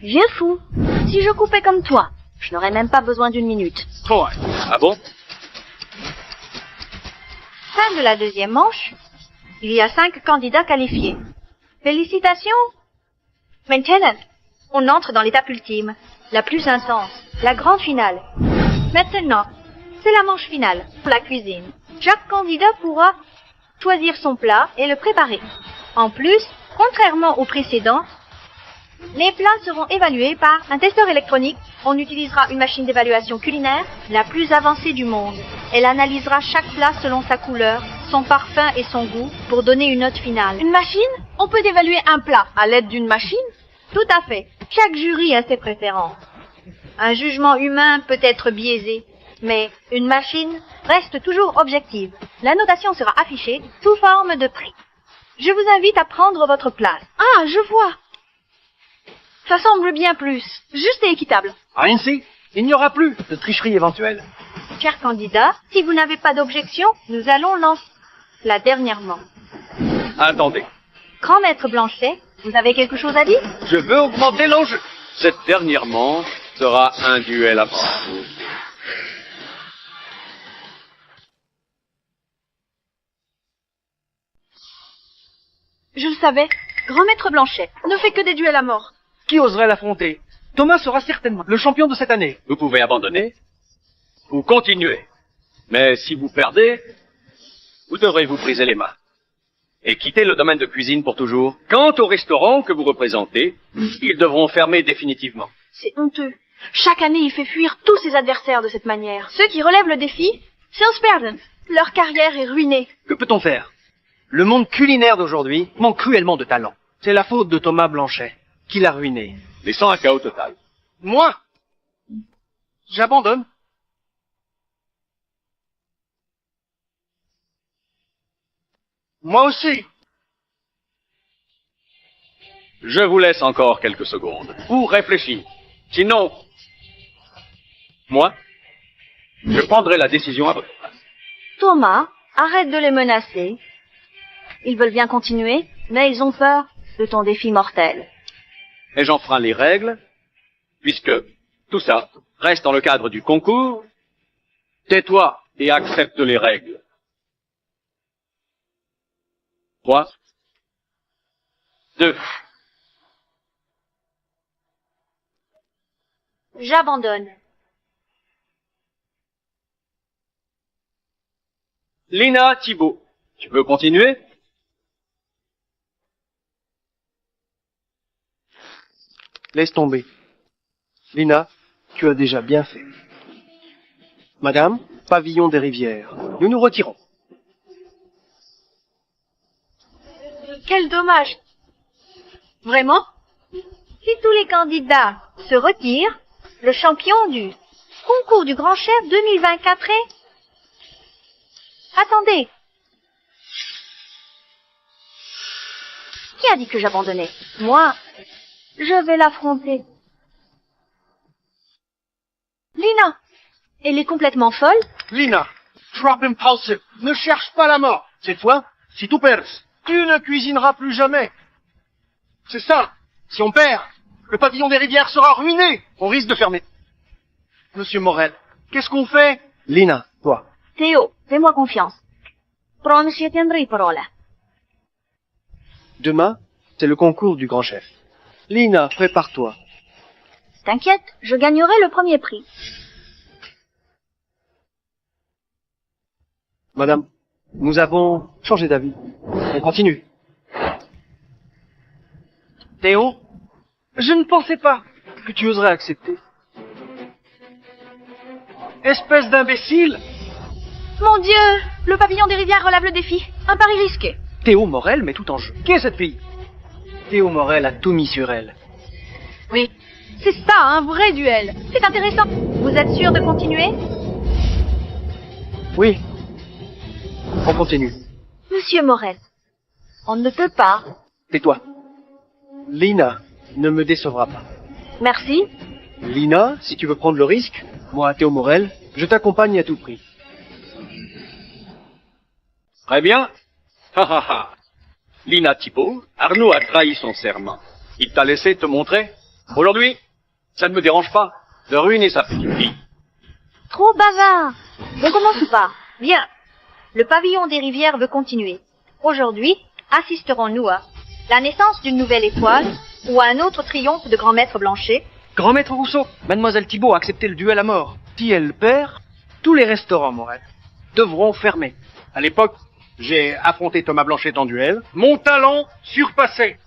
A: Vieux fou. Si je coupais comme toi, je n'aurais même pas besoin d'1 minute.
E: Toi.
G: Ah bon?
A: Fin de la deuxième manche. Il y a 5 candidats qualifiés. Félicitations. Maintenant, on entre dans l'étape ultime, la plus intense, la grande finale. Maintenant, c'est la manche finale, la cuisine. Chaque candidat pourra choisir son plat et le préparer. En plus, contrairement au précédent, les plats seront évalués par un testeur électronique. On utilisera une machine d'évaluation culinaire, la plus avancée du monde. Elle analysera chaque plat selon sa couleur, son parfum et son goût pour donner une note finale. Une machine? On peut évaluer un plat à l'aide d'une machine? Tout à fait. Chaque jury a ses préférences. Un jugement humain peut être biaisé, mais une machine reste toujours objective. La notation sera affichée sous forme de prix. Je vous invite à prendre votre place. Ah, je vois. Ça semble bien plus. Juste et équitable.
E: Ainsi, il n'y aura plus de tricherie éventuelle.
A: Chers candidats, si vous n'avez pas d'objection, nous allons lancer la dernière manche.
G: Attendez,
A: Grand maître Blanchet, vous avez quelque chose à dire?
G: je veux augmenter l'enjeu. Cette dernière manche sera un duel à mort.
A: Je le savais. Grand maître Blanchet ne fait que des duels à mort.
E: Qui oserait l'affronter? Thomas sera certainement le champion de cette année.
G: Vous pouvez abandonner ou continuer. Mais si vous perdez, vous devrez vous briser les mains et quitter le domaine de cuisine pour toujours. Quant au restaurant que vous représentez, ils devront fermer définitivement.
A: C'est honteux. Chaque année, il fait fuir tous ses adversaires de cette manière. Ceux qui relèvent le défi, Salesperson. Leur carrière est ruinée.
E: Que peut-on faire? Le monde culinaire d'aujourd'hui manque cruellement de talent. C'est la faute de Thomas Blanchet qui l'a ruiné.
G: Laissant un chaos total.
E: Moi, j'abandonne. Moi aussi.
G: Je vous laisse encore quelques secondes pour réfléchir. Sinon, moi, je prendrai la décision à votre place.
A: Thomas, arrête de les menacer. Ils veulent bien continuer, mais ils ont peur de ton défi mortel.
G: Et j'enfreins les règles, puisque tout ça reste dans le cadre du concours. Tais-toi et accepte les règles. 3, 2,
A: J'abandonne.
G: Lina Thibault, tu veux continuer?
C: Laisse tomber. Lina, tu as déjà bien fait. Madame, pavillon des rivières, nous nous retirons.
A: Quel dommage. Vraiment? Si tous les candidats se retirent, le champion du concours du grand chef 2024 est... Attendez. Qui a dit que j'abandonnais? Moi, je vais l'affronter. Lina, elle est complètement folle?
E: Lina, trap impulsive, ne cherche pas la mort. Cette fois, si tu perds, tu ne cuisineras plus jamais. C'est ça. Si on perd, le pavillon des rivières sera ruiné. On risque de fermer. Monsieur Morel, qu'est-ce qu'on fait?
C: Lina, toi.
A: Théo, fais-moi confiance. Promis, je tiendrai parole.
C: Demain, c'est le concours du grand chef. Lina, prépare-toi.
A: T'inquiète, je gagnerai le premier prix.
C: Madame, nous avons changé d'avis. On continue.
E: Théo, je ne pensais pas que tu oserais accepter. Espèce d'imbécile,
A: Mon Dieu, le pavillon des rivières relève le défi. Un pari risqué.
C: Théo Morel met tout en jeu. Qui est cette fille? Théo Morel a tout mis sur elle.
A: Oui. C'est ça, un vrai duel. C'est intéressant. Vous êtes sûr de continuer?
C: Oui. On continue.
A: Monsieur Morel, on ne peut pas.
C: Tais-toi. Lina ne me décevra pas.
A: Merci.
C: Lina, si tu veux prendre le risque, moi, Théo Morel, je t'accompagne à tout prix.
G: Très bien. Ha ha ha. Lina Thibault, Arnaud a trahi son serment. Il t'a laissé te montrer. Aujourd'hui, ça ne me dérange pas de ruiner sa petite vie.
A: Trop bavard. On commence pas. Bien. Le pavillon des rivières veut continuer. Aujourd'hui, assisterons-nous à la naissance d'une nouvelle étoile ou à un autre triomphe de grand maître Blanchet?
C: Grand maître Rousseau, Mademoiselle Thibault a accepté le duel à mort. Si elle perd, tous les restaurants, Morel, devront fermer.
B: À l'époque, j'ai affronté Thomas Blanchet en duel. Mon talent surpassait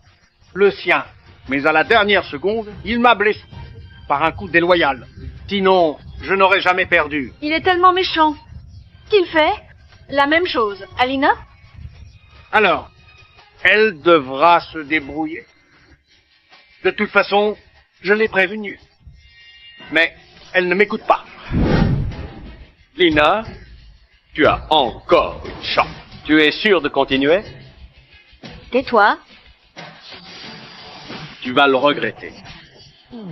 B: le sien. Mais à la dernière seconde, il m'a blessé par un coup déloyal. Sinon, je n'aurais jamais perdu.
A: Il est tellement méchant. Qu'il fait la même chose. Alina?
B: Alors, elle devra se débrouiller. De toute façon, je l'ai prévenue. Mais elle ne m'écoute pas.
G: Lina, tu as encore une chance. Tu es sûr de continuer?
A: Tais-toi.
G: Tu vas le regretter.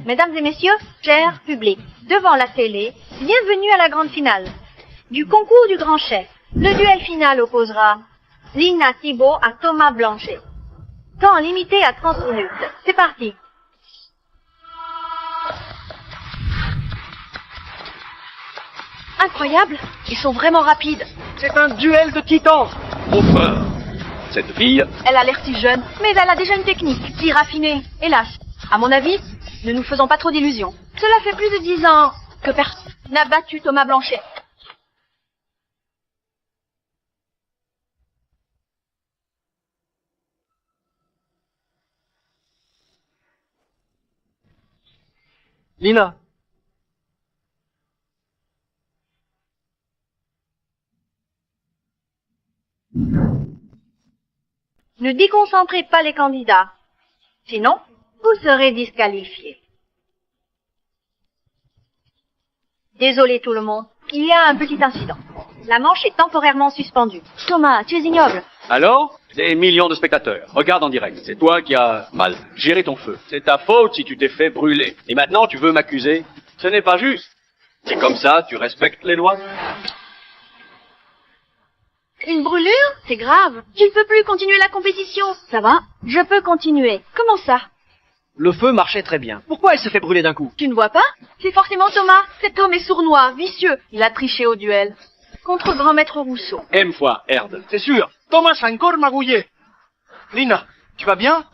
A: Mesdames et messieurs, cher public, devant la télé, bienvenue à la grande finale du concours du grand chef. Le duel final opposera Lina Thibault à Thomas Blanchet. Temps limité à 30 minutes. C'est parti. Incroyable, ils sont vraiment rapides.
C: C'est un duel de titans.
G: Enfin, cette fille,
A: Elle a l'air si jeune, mais elle a déjà une technique si raffinée. Hélas, à mon avis, ne nous faisons pas trop d'illusions. Cela fait plus de 10 ans que personne n'a battu Thomas Blanchet.
C: Lina,
A: Ne déconcentrez pas les candidats. Sinon, vous serez disqualifiés. Désolé tout le monde, il y a un petit incident. La manche est temporairement suspendue. Thomas, tu es ignoble.
G: alors, des millions de spectateurs. Regarde en direct. C'est toi qui as mal géré ton feu. C'est ta faute si tu t'es fait brûler. Et maintenant, tu veux m'accuser? Ce n'est pas juste. C'est comme ça, tu respectes les lois?
A: Une brûlure? C'est grave. Tu ne peux plus continuer la compétition. Ça va? Je peux continuer. Comment ça?
C: le feu marchait très bien. Pourquoi elle se fait brûler d'un coup?
A: Tu ne vois pas? C'est forcément Thomas. Cet homme est sournois, vicieux. Il a triché au duel. Contre grand maître Rousseau.
G: M fois Erd.
B: C'est sûr, Thomas a encore magouillé. Lina, tu vas bien?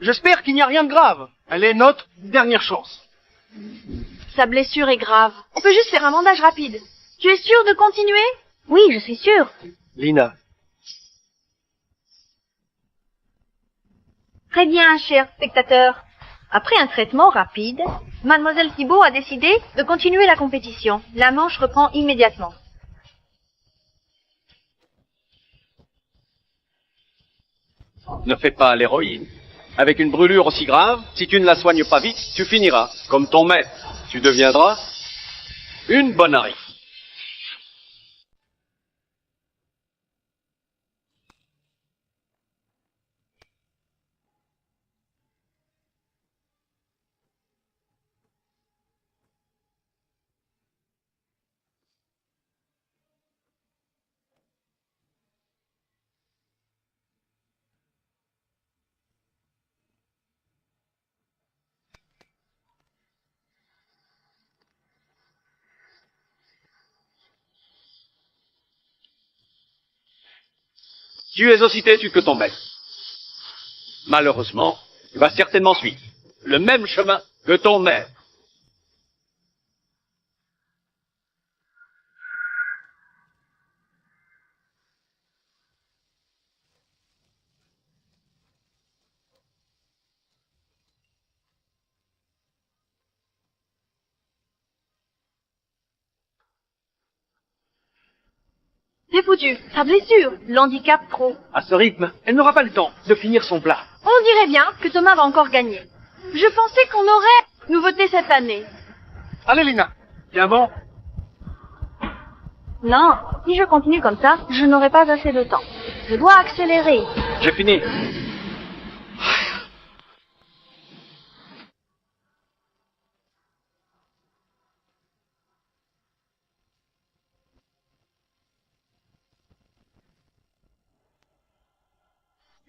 B: J'espère qu'il n'y a rien de grave. Elle est notre dernière chance.
A: Sa blessure est grave. On peut juste faire un bandage rapide. Tu es sûr de continuer? Oui, je suis sûre.
C: Lina,
A: Très bien, cher spectateur. Après un traitement rapide, Mademoiselle Thibault a décidé de continuer la compétition. La manche reprend immédiatement.
G: Ne fais pas l'héroïne. Avec une brûlure aussi grave, si tu ne la soignes pas vite, tu finiras comme ton maître. Tu deviendras une bonne Harry. Tu es aussi têtu que ton maître. Malheureusement, tu vas certainement suivre le même chemin que ton maître.
A: C'est foutu. Sa blessure l'handicap trop.
E: À ce rythme, elle n'aura pas le temps de finir son plat.
A: On dirait bien que Thomas va encore gagner. Je pensais qu'on aurait nouveauté cette année.
B: Allez, Lina. Tiens bon.
A: Non, si je continue comme ça, je n'aurai pas assez de temps. Je dois accélérer.
G: J'ai fini.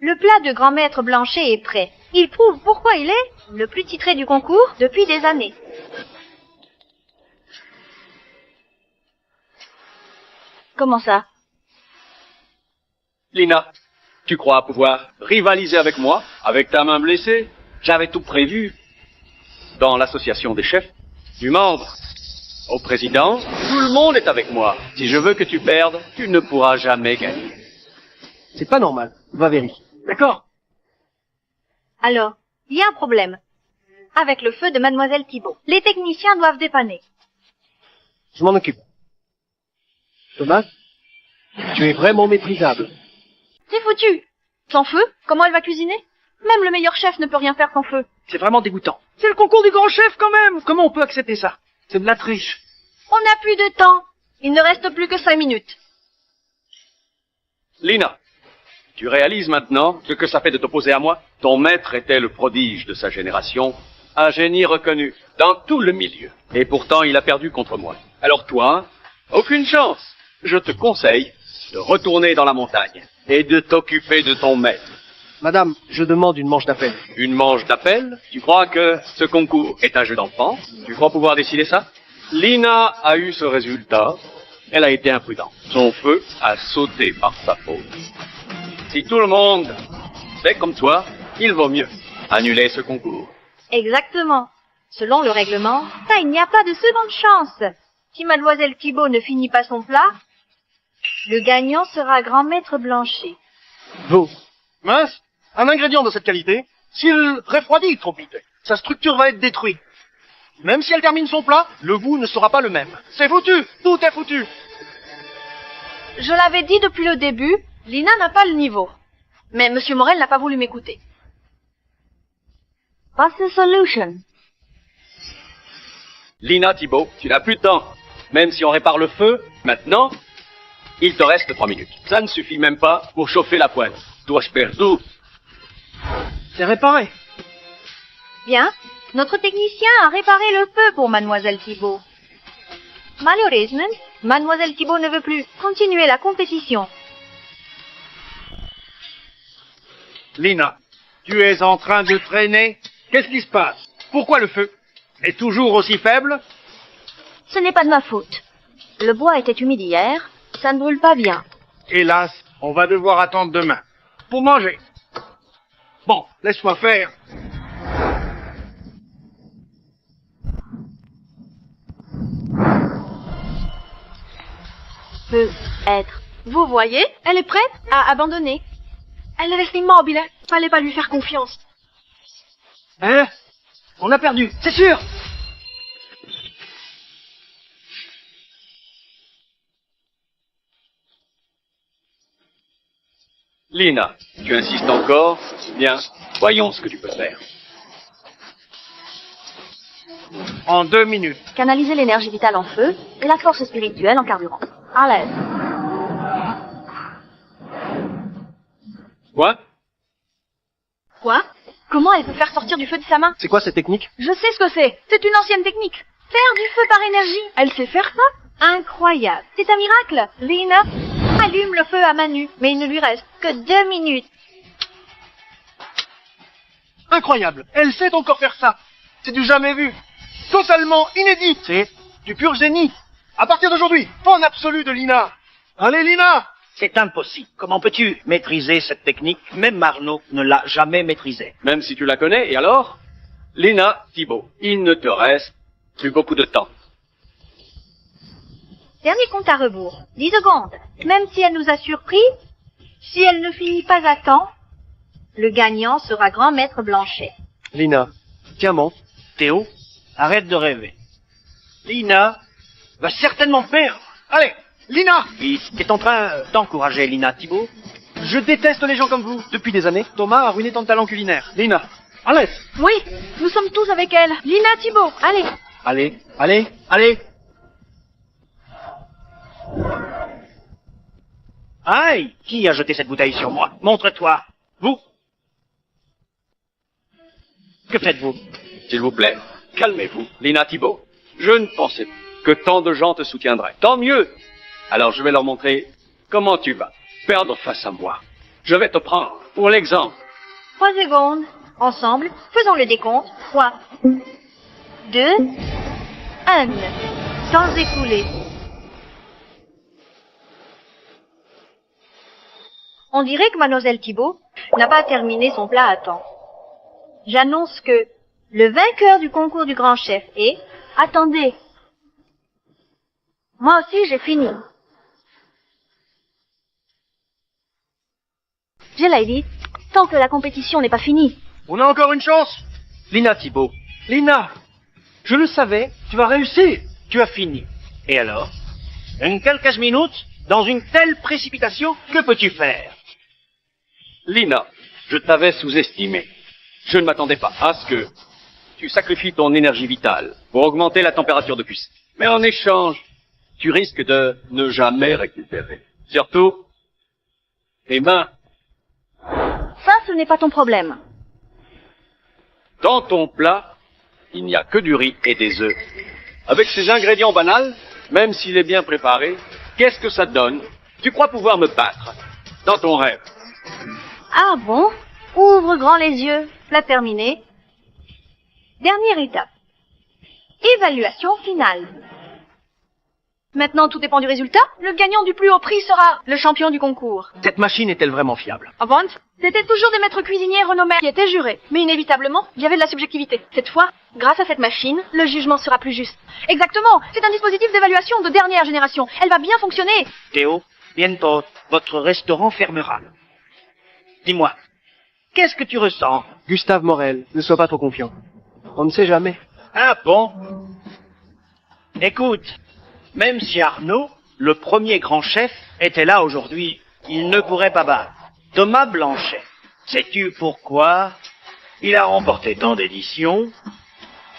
A: Le plat de grand maître Blanchet est prêt. Il prouve pourquoi il est le plus titré du concours depuis des années. Comment ça?
G: Lina, tu crois pouvoir rivaliser avec moi, avec ta main blessée? J'avais tout prévu. Dans l'association des chefs, du membre au président, tout le monde est avec moi. Si je veux que tu perdes, tu ne pourras jamais gagner.
C: C'est pas normal. Va vérifier.
E: D'accord?
A: Alors, il y a un problème. Avec le feu de Mademoiselle Thibault. Les techniciens doivent dépanner.
C: Je m'en occupe. Thomas, tu es vraiment méprisable.
A: C'est foutu. Sans feu, comment elle va cuisiner? Même le meilleur chef ne peut rien faire sans feu.
E: C'est vraiment dégoûtant. C'est le concours du grand chef quand même. Comment on peut accepter ça? C'est de la triche.
A: On n'a plus de temps. Il ne reste plus que 5 minutes.
G: Lina, tu réalises maintenant ce que ça fait de t'opposer à moi? Ton maître était le prodige de sa génération, un génie reconnu dans tout le milieu. Et pourtant, il a perdu contre moi. Alors toi, aucune chance. Je te conseille de retourner dans la montagne et de t'occuper de ton maître.
C: Madame, je demande une manche d'appel.
G: Une manche d'appel? Tu crois que ce concours est un jeu d'enfant? Tu crois pouvoir décider ça? Lina a eu ce résultat. Elle a été imprudente. Son feu a sauté par sa faute. Si tout le monde fait comme toi, il vaut mieux annuler ce concours.
A: Exactement. Selon le règlement, ça, il n'y a pas de seconde chance. Si Mademoiselle Thibault ne finit pas son plat, le gagnant sera grand maître Blanchet.
B: Vous. Mince, un ingrédient de cette qualité, s'il refroidit trop vite, sa structure va être détruite. Même si elle termine son plat, le goût ne sera pas le même. C'est foutu, tout est foutu.
A: Je l'avais dit depuis le début, Lina n'a pas le niveau. Mais Monsieur Morel n'a pas voulu m'écouter. What's the solution?
G: Lina Thibault, tu n'as plus de temps. Même si on répare le feu, maintenant, il te reste 3 minutes. Ça ne suffit même pas pour chauffer la poêle. Dois-je perdre?
E: C'est réparé.
A: Bien, notre technicien a réparé le feu pour Mademoiselle Thibault. Malheureusement, Mademoiselle Thibault ne veut plus continuer la compétition.
B: Lina, tu es en train de traîner? Qu'est-ce qui se passe? Pourquoi le feu est toujours aussi faible?
A: Ce n'est pas de ma faute. Le bois était humide hier, ça ne brûle pas bien.
B: Hélas, on va devoir attendre demain. Pour manger. Bon, laisse-moi faire.
A: Peut-être. Vous voyez, elle est prête à abandonner. Elle reste immobile, fallait pas lui faire confiance.
E: Hein? On a perdu, c'est sûr.
G: Lina, tu insistes encore? Bien, voyons ce que tu peux faire.
B: En 2 minutes.
A: Canaliser l'énergie vitale en feu et la force spirituelle en carburant. À l'aise.
G: Quoi?
A: Quoi? Comment elle peut faire sortir du feu de sa main?
C: C'est quoi cette technique?
A: Je sais ce que c'est. C'est une ancienne technique. Faire du feu par énergie. Elle sait faire ça? Incroyable. C'est un miracle. Lina allume le feu à main nue, mais il ne lui reste que 2 minutes.
B: Incroyable. Elle sait encore faire ça. C'est du jamais vu. Totalement inédit. C'est du pur génie. À partir d'aujourd'hui, en absolu de Lina. Allez, Lina!
F: C'est impossible. Comment peux-tu maîtriser cette technique? Même Marno ne l'a jamais maîtrisée.
G: Même si tu la connais, et alors? Lina Thibault, il ne te reste plus beaucoup de temps.
A: Dernier compte à rebours. 10 secondes. Même si elle nous a surpris, si elle ne finit pas à temps, le gagnant sera grand maître Blanchet.
C: Lina, tiens bon.
F: Théo, arrête de rêver. Lina va certainement perdre.
B: Allez, Lina!
C: Qui est en train d'encourager Lina Thibault. Je déteste les gens comme vous. Depuis des années, Thomas a ruiné ton talent culinaire. Lina, allez.
A: Oui, nous sommes tous avec elle. Lina Thibault, allez.
C: Allez, allez, allez. Aïe! Qui a jeté cette bouteille sur moi? Montre-toi. Vous? Que faites-vous?
G: S'il vous plaît, calmez-vous. Lina Thibault, je ne pensais pas que tant de gens te soutiendraient. Tant mieux. Alors je vais leur montrer comment tu vas perdre face à moi. Je vais te prendre pour l'exemple.
A: 3 secondes. Ensemble, faisons le décompte. 3, 2, 1. Temps écoulé. On dirait que Mademoiselle Thibault n'a pas terminé son plat à temps. J'annonce que le vainqueur du concours du grand chef est... Attendez. Moi aussi, j'ai fini. Je l'ai dit, tant que la compétition n'est pas finie.
B: On a encore une chance?
C: Lina Thibault. Lina, je le savais, tu vas réussir. Tu as fini. Et alors? En quelques minutes, dans une telle précipitation, que peux-tu faire?
G: Lina, je t'avais sous-estimé. Je ne m'attendais pas à ce que tu sacrifies ton énergie vitale pour augmenter la température de cuisson. Mais en échange, tu risques de ne jamais récupérer. Surtout, tes mains.
A: Ça, ce n'est pas ton problème.
G: Dans ton plat, il n'y a que du riz et des œufs. Avec ces ingrédients banals, même s'il est bien préparé, qu'est-ce que ça donne? Tu crois pouvoir me battre dans ton rêve?
A: Ah bon? Ouvre grand les yeux. Plat terminé. Dernière étape. Évaluation finale. Maintenant, tout dépend du résultat. Le gagnant du plus haut prix sera le champion du concours.
C: Cette machine est-elle vraiment fiable?
A: Avant, c'était toujours des maîtres cuisiniers renommés qui étaient jurés. Mais inévitablement, il y avait de la subjectivité. Cette fois, grâce à cette machine, le jugement sera plus juste. Exactement. C'est un dispositif d'évaluation de dernière génération. Elle va bien fonctionner.
C: Théo, bientôt, votre restaurant fermera. Dis-moi, qu'est-ce que tu ressens? Gustave Morel, ne sois pas trop confiant. On ne sait jamais. Ah bon? Écoute, même si Arnaud, le premier grand chef, était là aujourd'hui, il ne pourrait pas battre Thomas Blanchet. Sais-tu pourquoi il a remporté tant d'éditions?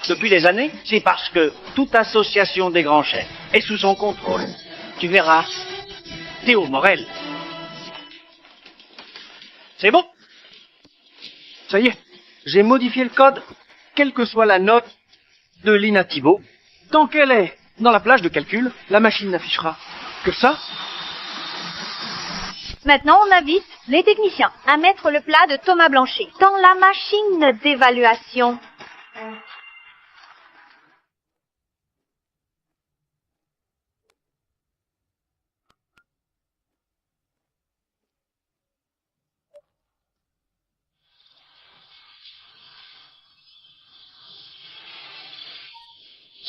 C: Depuis des années, c'est parce que toute association des grands chefs est sous son contrôle. Tu verras. Théo Morel. C'est bon? Ça y est, j'ai modifié le code, quelle que soit la note de Lina Thibault. Tant qu'elle est dans la plage de calcul, la machine n'affichera que ça.
A: Maintenant, on invite les techniciens à mettre le plat de Thomas Blanchet dans la machine d'évaluation.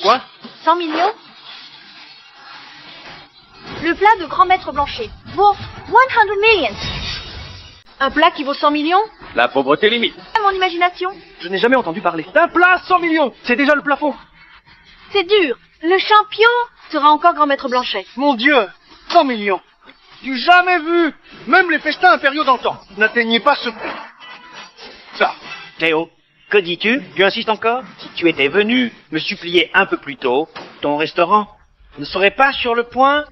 C: Quoi?
A: 100 millions? Le plat de grand maître Blanchet vaut 100 millions. Un plat qui vaut 100 millions?
G: La pauvreté limite.
A: À mon imagination.
C: Je n'ai jamais entendu parler d'un plat à 100 millions. C'est déjà le plafond.
A: C'est dur. Le champion sera encore grand maître Blanchet.
B: Mon Dieu! 100 millions! Du jamais vu! Même les festins impériaux d'antan n'atteignaient pas ce prix. Ça.
C: Théo, que dis-tu? Tu insistes encore? Si tu étais venu me supplier un peu plus tôt, ton restaurant ne serait pas sur le point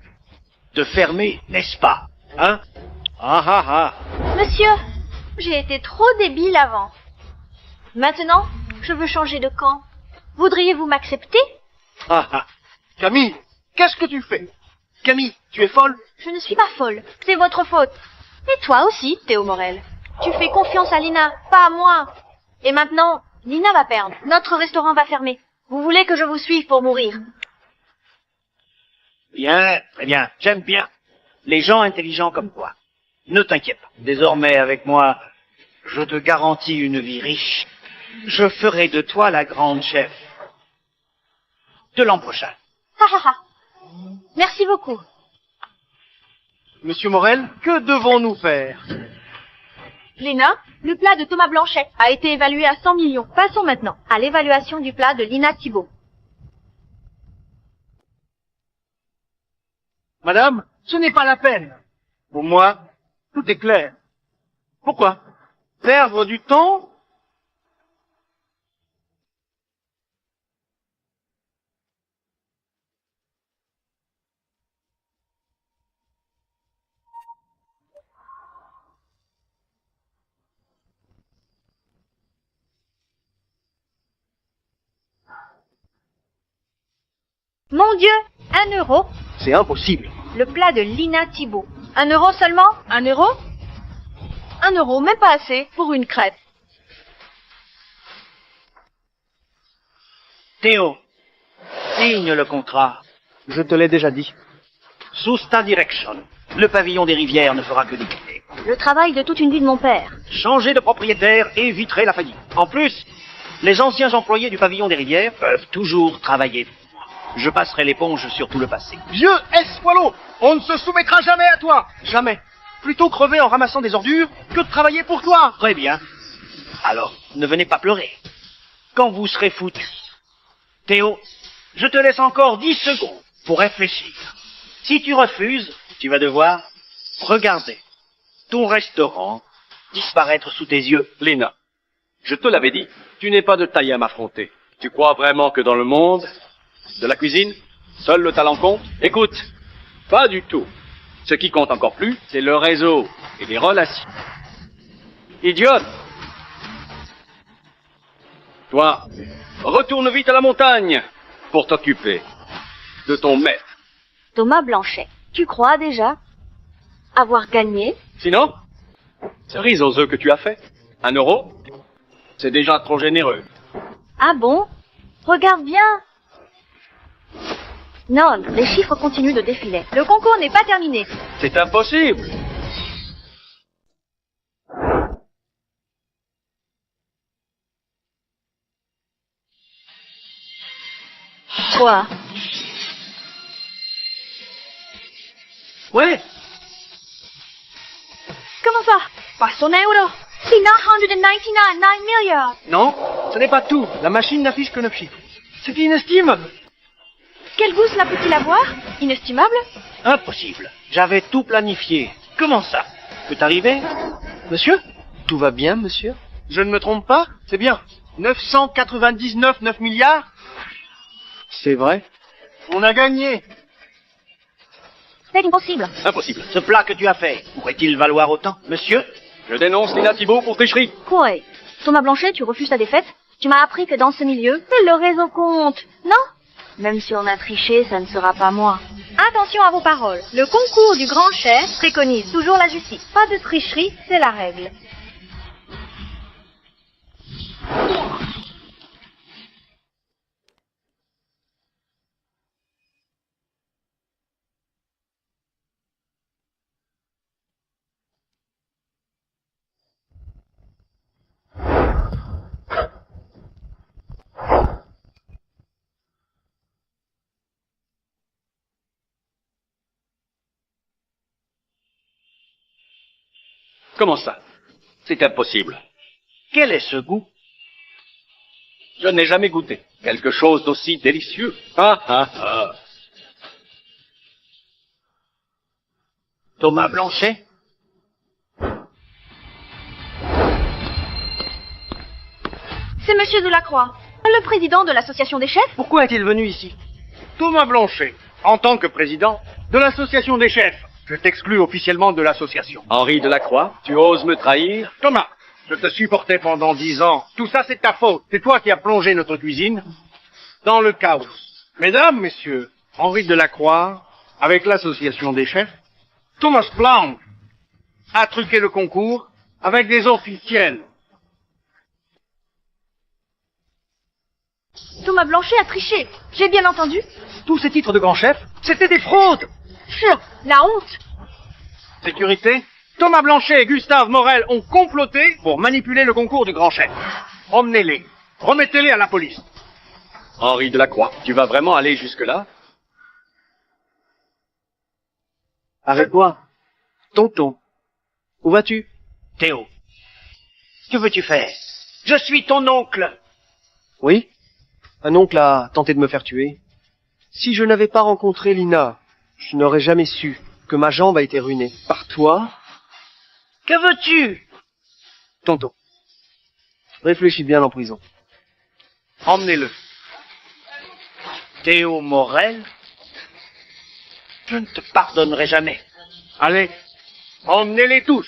C: de fermer, n'est-ce pas? Hein? Ah ah ah.
A: Monsieur, j'ai été trop débile avant. Maintenant, je veux changer de camp. Voudriez-vous m'accepter?
C: Ah ah.
B: Camille, qu'est-ce que tu fais? Camille, tu es folle?
A: Je ne suis pas folle. C'est votre faute. Et toi aussi, Théo Morel. Tu fais confiance à Lina, pas à moi. Et maintenant, Lina va perdre. Notre restaurant va fermer. Vous voulez que je vous suive pour mourir?
C: Bien, très bien, j'aime bien. Les gens intelligents comme toi. Ne t'inquiète pas. Désormais, avec moi, je te garantis une vie riche. Je ferai de toi la grande chef de l'an prochain.
A: Ha ha ha. Merci beaucoup.
B: Monsieur Morel, que devons-nous faire?
A: Lina, le plat de Thomas Blanchet a été évalué à 100 millions. Passons maintenant à l'évaluation du plat de Lina Thibault.
B: Madame, ce n'est pas la peine. Pour moi, tout est clair. Pourquoi perdre du temps?
A: Mon Dieu, 1 euro.
C: C'est impossible.
A: Le plat de Lina Thibault. 1 euro seulement? 1 euro? 1 euro, même pas assez, pour une crêpe.
E: Théo, signe le contrat.
C: Je te l'ai déjà dit.
E: Sous ta direction, le pavillon des rivières ne fera que décliner.
A: Le travail de toute une vie de mon père.
E: Changer de propriétaire éviterait la faillite. En plus, les anciens employés du pavillon des rivières peuvent toujours travailler pour moi. Je passerai l'éponge sur tout le passé.
B: Vieux Espoilot, on ne se soumettra jamais à toi.
E: Jamais.
B: Plutôt crever en ramassant des ordures que de travailler pour toi.
E: Très bien. Alors, ne venez pas pleurer. Quand vous serez foutu. Théo, je te laisse encore 10 secondes pour réfléchir. Si tu refuses, tu vas devoir regarder ton restaurant disparaître sous tes yeux.
G: Lina, je te l'avais dit, tu n'es pas de taille à m'affronter. Tu crois vraiment que dans le monde de la cuisine, seul le talent compte? Écoute, pas du tout. Ce qui compte encore plus, c'est le réseau et les relations. Idiote! Toi, retourne vite à la montagne pour t'occuper de ton maître.
A: Thomas Blanchet, tu crois déjà avoir gagné?
G: Sinon, cerise aux œufs que tu as fait, 1 euro, c'est déjà trop généreux.
A: Ah bon? Regarde bien. Non, les chiffres continuent de défiler. Le concours n'est pas terminé.
G: C'est impossible.
A: Quoi?
E: Ouais,
A: Comment ça? Pas son euro. C'est 999 milliards.
C: Non, ce n'est pas tout. La machine n'affiche que 9 chiffres. C'est inestimable.
A: Quel goût cela peut-il avoir? Inestimable?
E: impossible. J'avais tout planifié. Comment ça? Peut arriver?
C: Monsieur? Tout va bien, monsieur?
B: Je ne me trompe pas? C'est bien. 9 milliards?
C: C'est vrai.
B: On a gagné.
A: C'est impossible.
G: Impossible.
E: Ce plat que tu as fait, pourrait-il valoir autant? Monsieur?
G: Je dénonce Lina Thibault pour tricherie.
A: Quoi? Thomas Blanchet, tu refuses ta défaite? Tu m'as appris que dans ce milieu, le réseau compte, non? Même si on a triché, ça ne sera pas moi. Attention à vos paroles. Le concours du grand chef préconise toujours la justice. Pas de tricherie, c'est la règle.
G: Comment ça? C'est impossible.
E: Quel est ce goût?
G: Je n'ai jamais goûté quelque chose d'aussi délicieux. Ah, ah, ah.
E: Thomas Blanchet?
A: C'est Monsieur Delacroix, le président de l'association des chefs.
C: Pourquoi est-il venu ici?
B: Thomas Blanchet, en tant que président de l'association des chefs. Je t'exclus officiellement de l'association.
G: Henri Delacroix, tu oses me trahir?
B: Thomas, je te supportais pendant 10 ans. Tout ça, c'est ta faute. C'est toi qui as plongé notre cuisine dans le chaos. Mesdames, messieurs, Henri Delacroix, avec l'association des chefs, Thomas Blanc a truqué le concours avec des officiels.
A: Thomas Blanchet a triché. J'ai bien entendu?
C: Tous ces titres de grand chef, c'était des fraudes.
A: Chut, la honte.
B: Sécurité, Thomas Blanchet et Gustave Morel ont comploté pour manipuler le concours du grand chef. Emmenez-les. Remettez-les à la police.
G: Henri Delacroix, tu vas vraiment aller jusque-là?
C: Arrête-toi. Tonton. Où vas-tu?
E: Théo, que veux-tu faire? Je suis ton oncle.
C: Oui. Un oncle a tenté de me faire tuer. Si je n'avais pas rencontré Lina Je n'aurais jamais su que ma jambe a été ruinée par toi.
E: Que veux-tu?
C: Tonton, réfléchis bien en prison.
B: Emmenez-le.
E: Théo Morel? Je ne te pardonnerai jamais.
B: Allez, emmenez-les tous.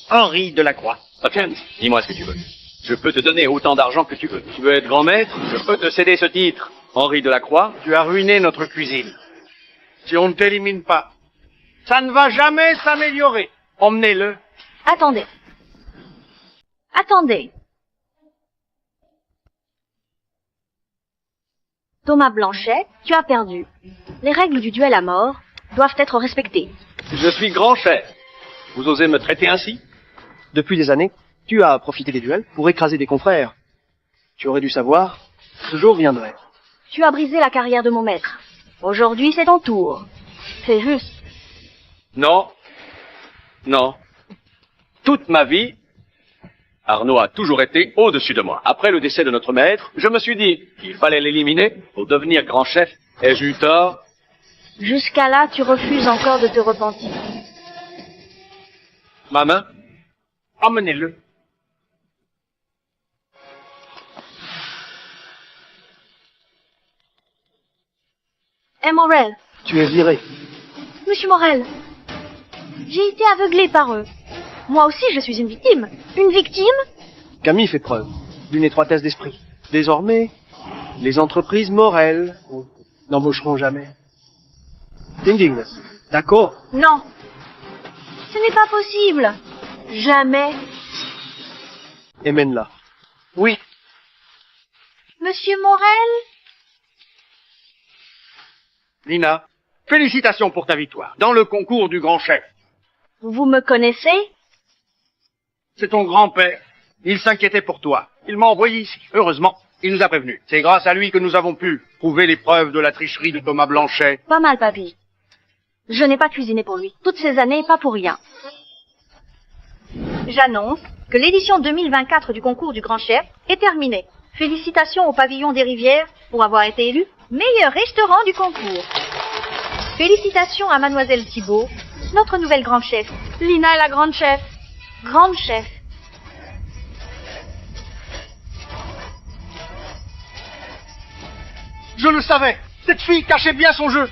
E: Henri Delacroix.
G: Hopkins, dis-moi ce que tu veux. Je peux te donner autant d'argent que tu veux. Tu veux être grand maître? Je peux te céder ce titre. Henri Delacroix?
B: Tu as ruiné notre cuisine. Si on ne t'élimine pas, ça ne va jamais s'améliorer. Emmenez-le.
A: Attendez. Attendez. Thomas Blanchet, tu as perdu. Les règles du duel à mort doivent être respectées.
G: Je suis grand chef. Vous osez me traiter ainsi?
C: Depuis des années, tu as profité des duels pour écraser des confrères. Tu aurais dû savoir, ce jour viendrait.
A: Tu as brisé la carrière de mon maître. Aujourd'hui, c'est ton tour. C'est juste.
G: Non. Non. Toute ma vie, Arnaud a toujours été au-dessus de moi. Après le décès de notre maître, je me suis dit qu'il fallait l'éliminer pour devenir grand chef. Ai-je eu tort?
A: Jusqu'à là, tu refuses encore de te repentir.
G: Ma main?
B: Emmenez-le.
A: Morel.
C: Tu es viré.
A: Monsieur Morel. J'ai été aveuglé par eux. Moi aussi, je suis une victime. Une victime?
C: Camille fait preuve d'une étroitesse d'esprit. Désormais, les entreprises Morel n'embaucheront jamais. T'indignes? D'accord.
A: Non. Ce n'est pas possible. Jamais.
C: Et mène-la.
B: Oui.
A: Monsieur Morel?
B: Lina, félicitations pour ta victoire dans le concours du grand chef.
A: Vous me connaissez?
B: C'est ton grand-père. Il s'inquiétait pour toi. Il m'a envoyé ici. Heureusement, il nous a prévenus. C'est grâce à lui que nous avons pu prouver les preuves de la tricherie de Thomas Blanchet.
A: Pas mal, papy. Je n'ai pas cuisiné pour lui. Toutes ces années, pas pour rien. J'annonce que l'édition 2024 du concours du grand chef est terminée. Félicitations au pavillon des Rivières pour avoir été élu meilleur restaurant du concours. Félicitations à Mademoiselle Thibault, notre nouvelle grande chef. Lina est la grande chef. Grande chef.
B: Je le savais. Cette fille cachait bien son jeu.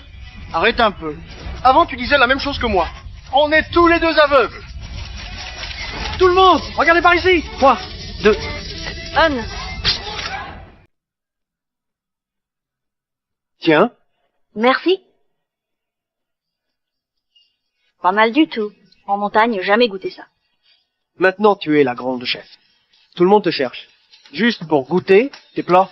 B: Arrête un peu. Avant, tu disais la même chose que moi. On est tous les deux aveugles. Tout le monde, regardez par ici.
C: 3, 2,
A: Anne.
C: tiens.
A: Merci. Pas mal du tout. En montagne, jamais goûté ça.
C: Maintenant, tu es la grande chef. Tout le monde te cherche. Juste pour goûter tes plats.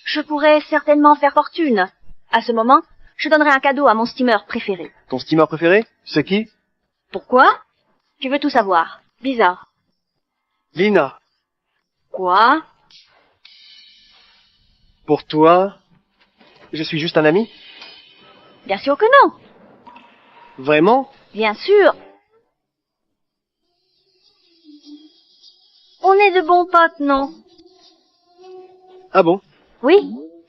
A: Je pourrais certainement faire fortune. À ce moment, je donnerai un cadeau à mon steamer préféré.
C: Ton steamer préféré? C'est qui?
A: Pourquoi? Tu veux tout savoir. Bizarre.
C: Lina.
A: Quoi?
C: Pour toi, je suis juste un ami?
A: Bien sûr que non.
C: Vraiment?
A: Bien sûr. On est de bons potes, non?
C: Ah bon?
A: Oui,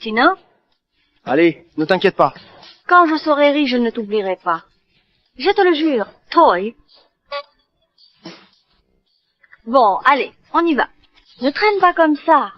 A: sinon,
C: Allez, ne t'inquiète pas.
A: quand je serai riche, je ne t'oublierai pas. Je te le jure, Toy. Bon, allez, on y va. Ne traîne pas comme ça.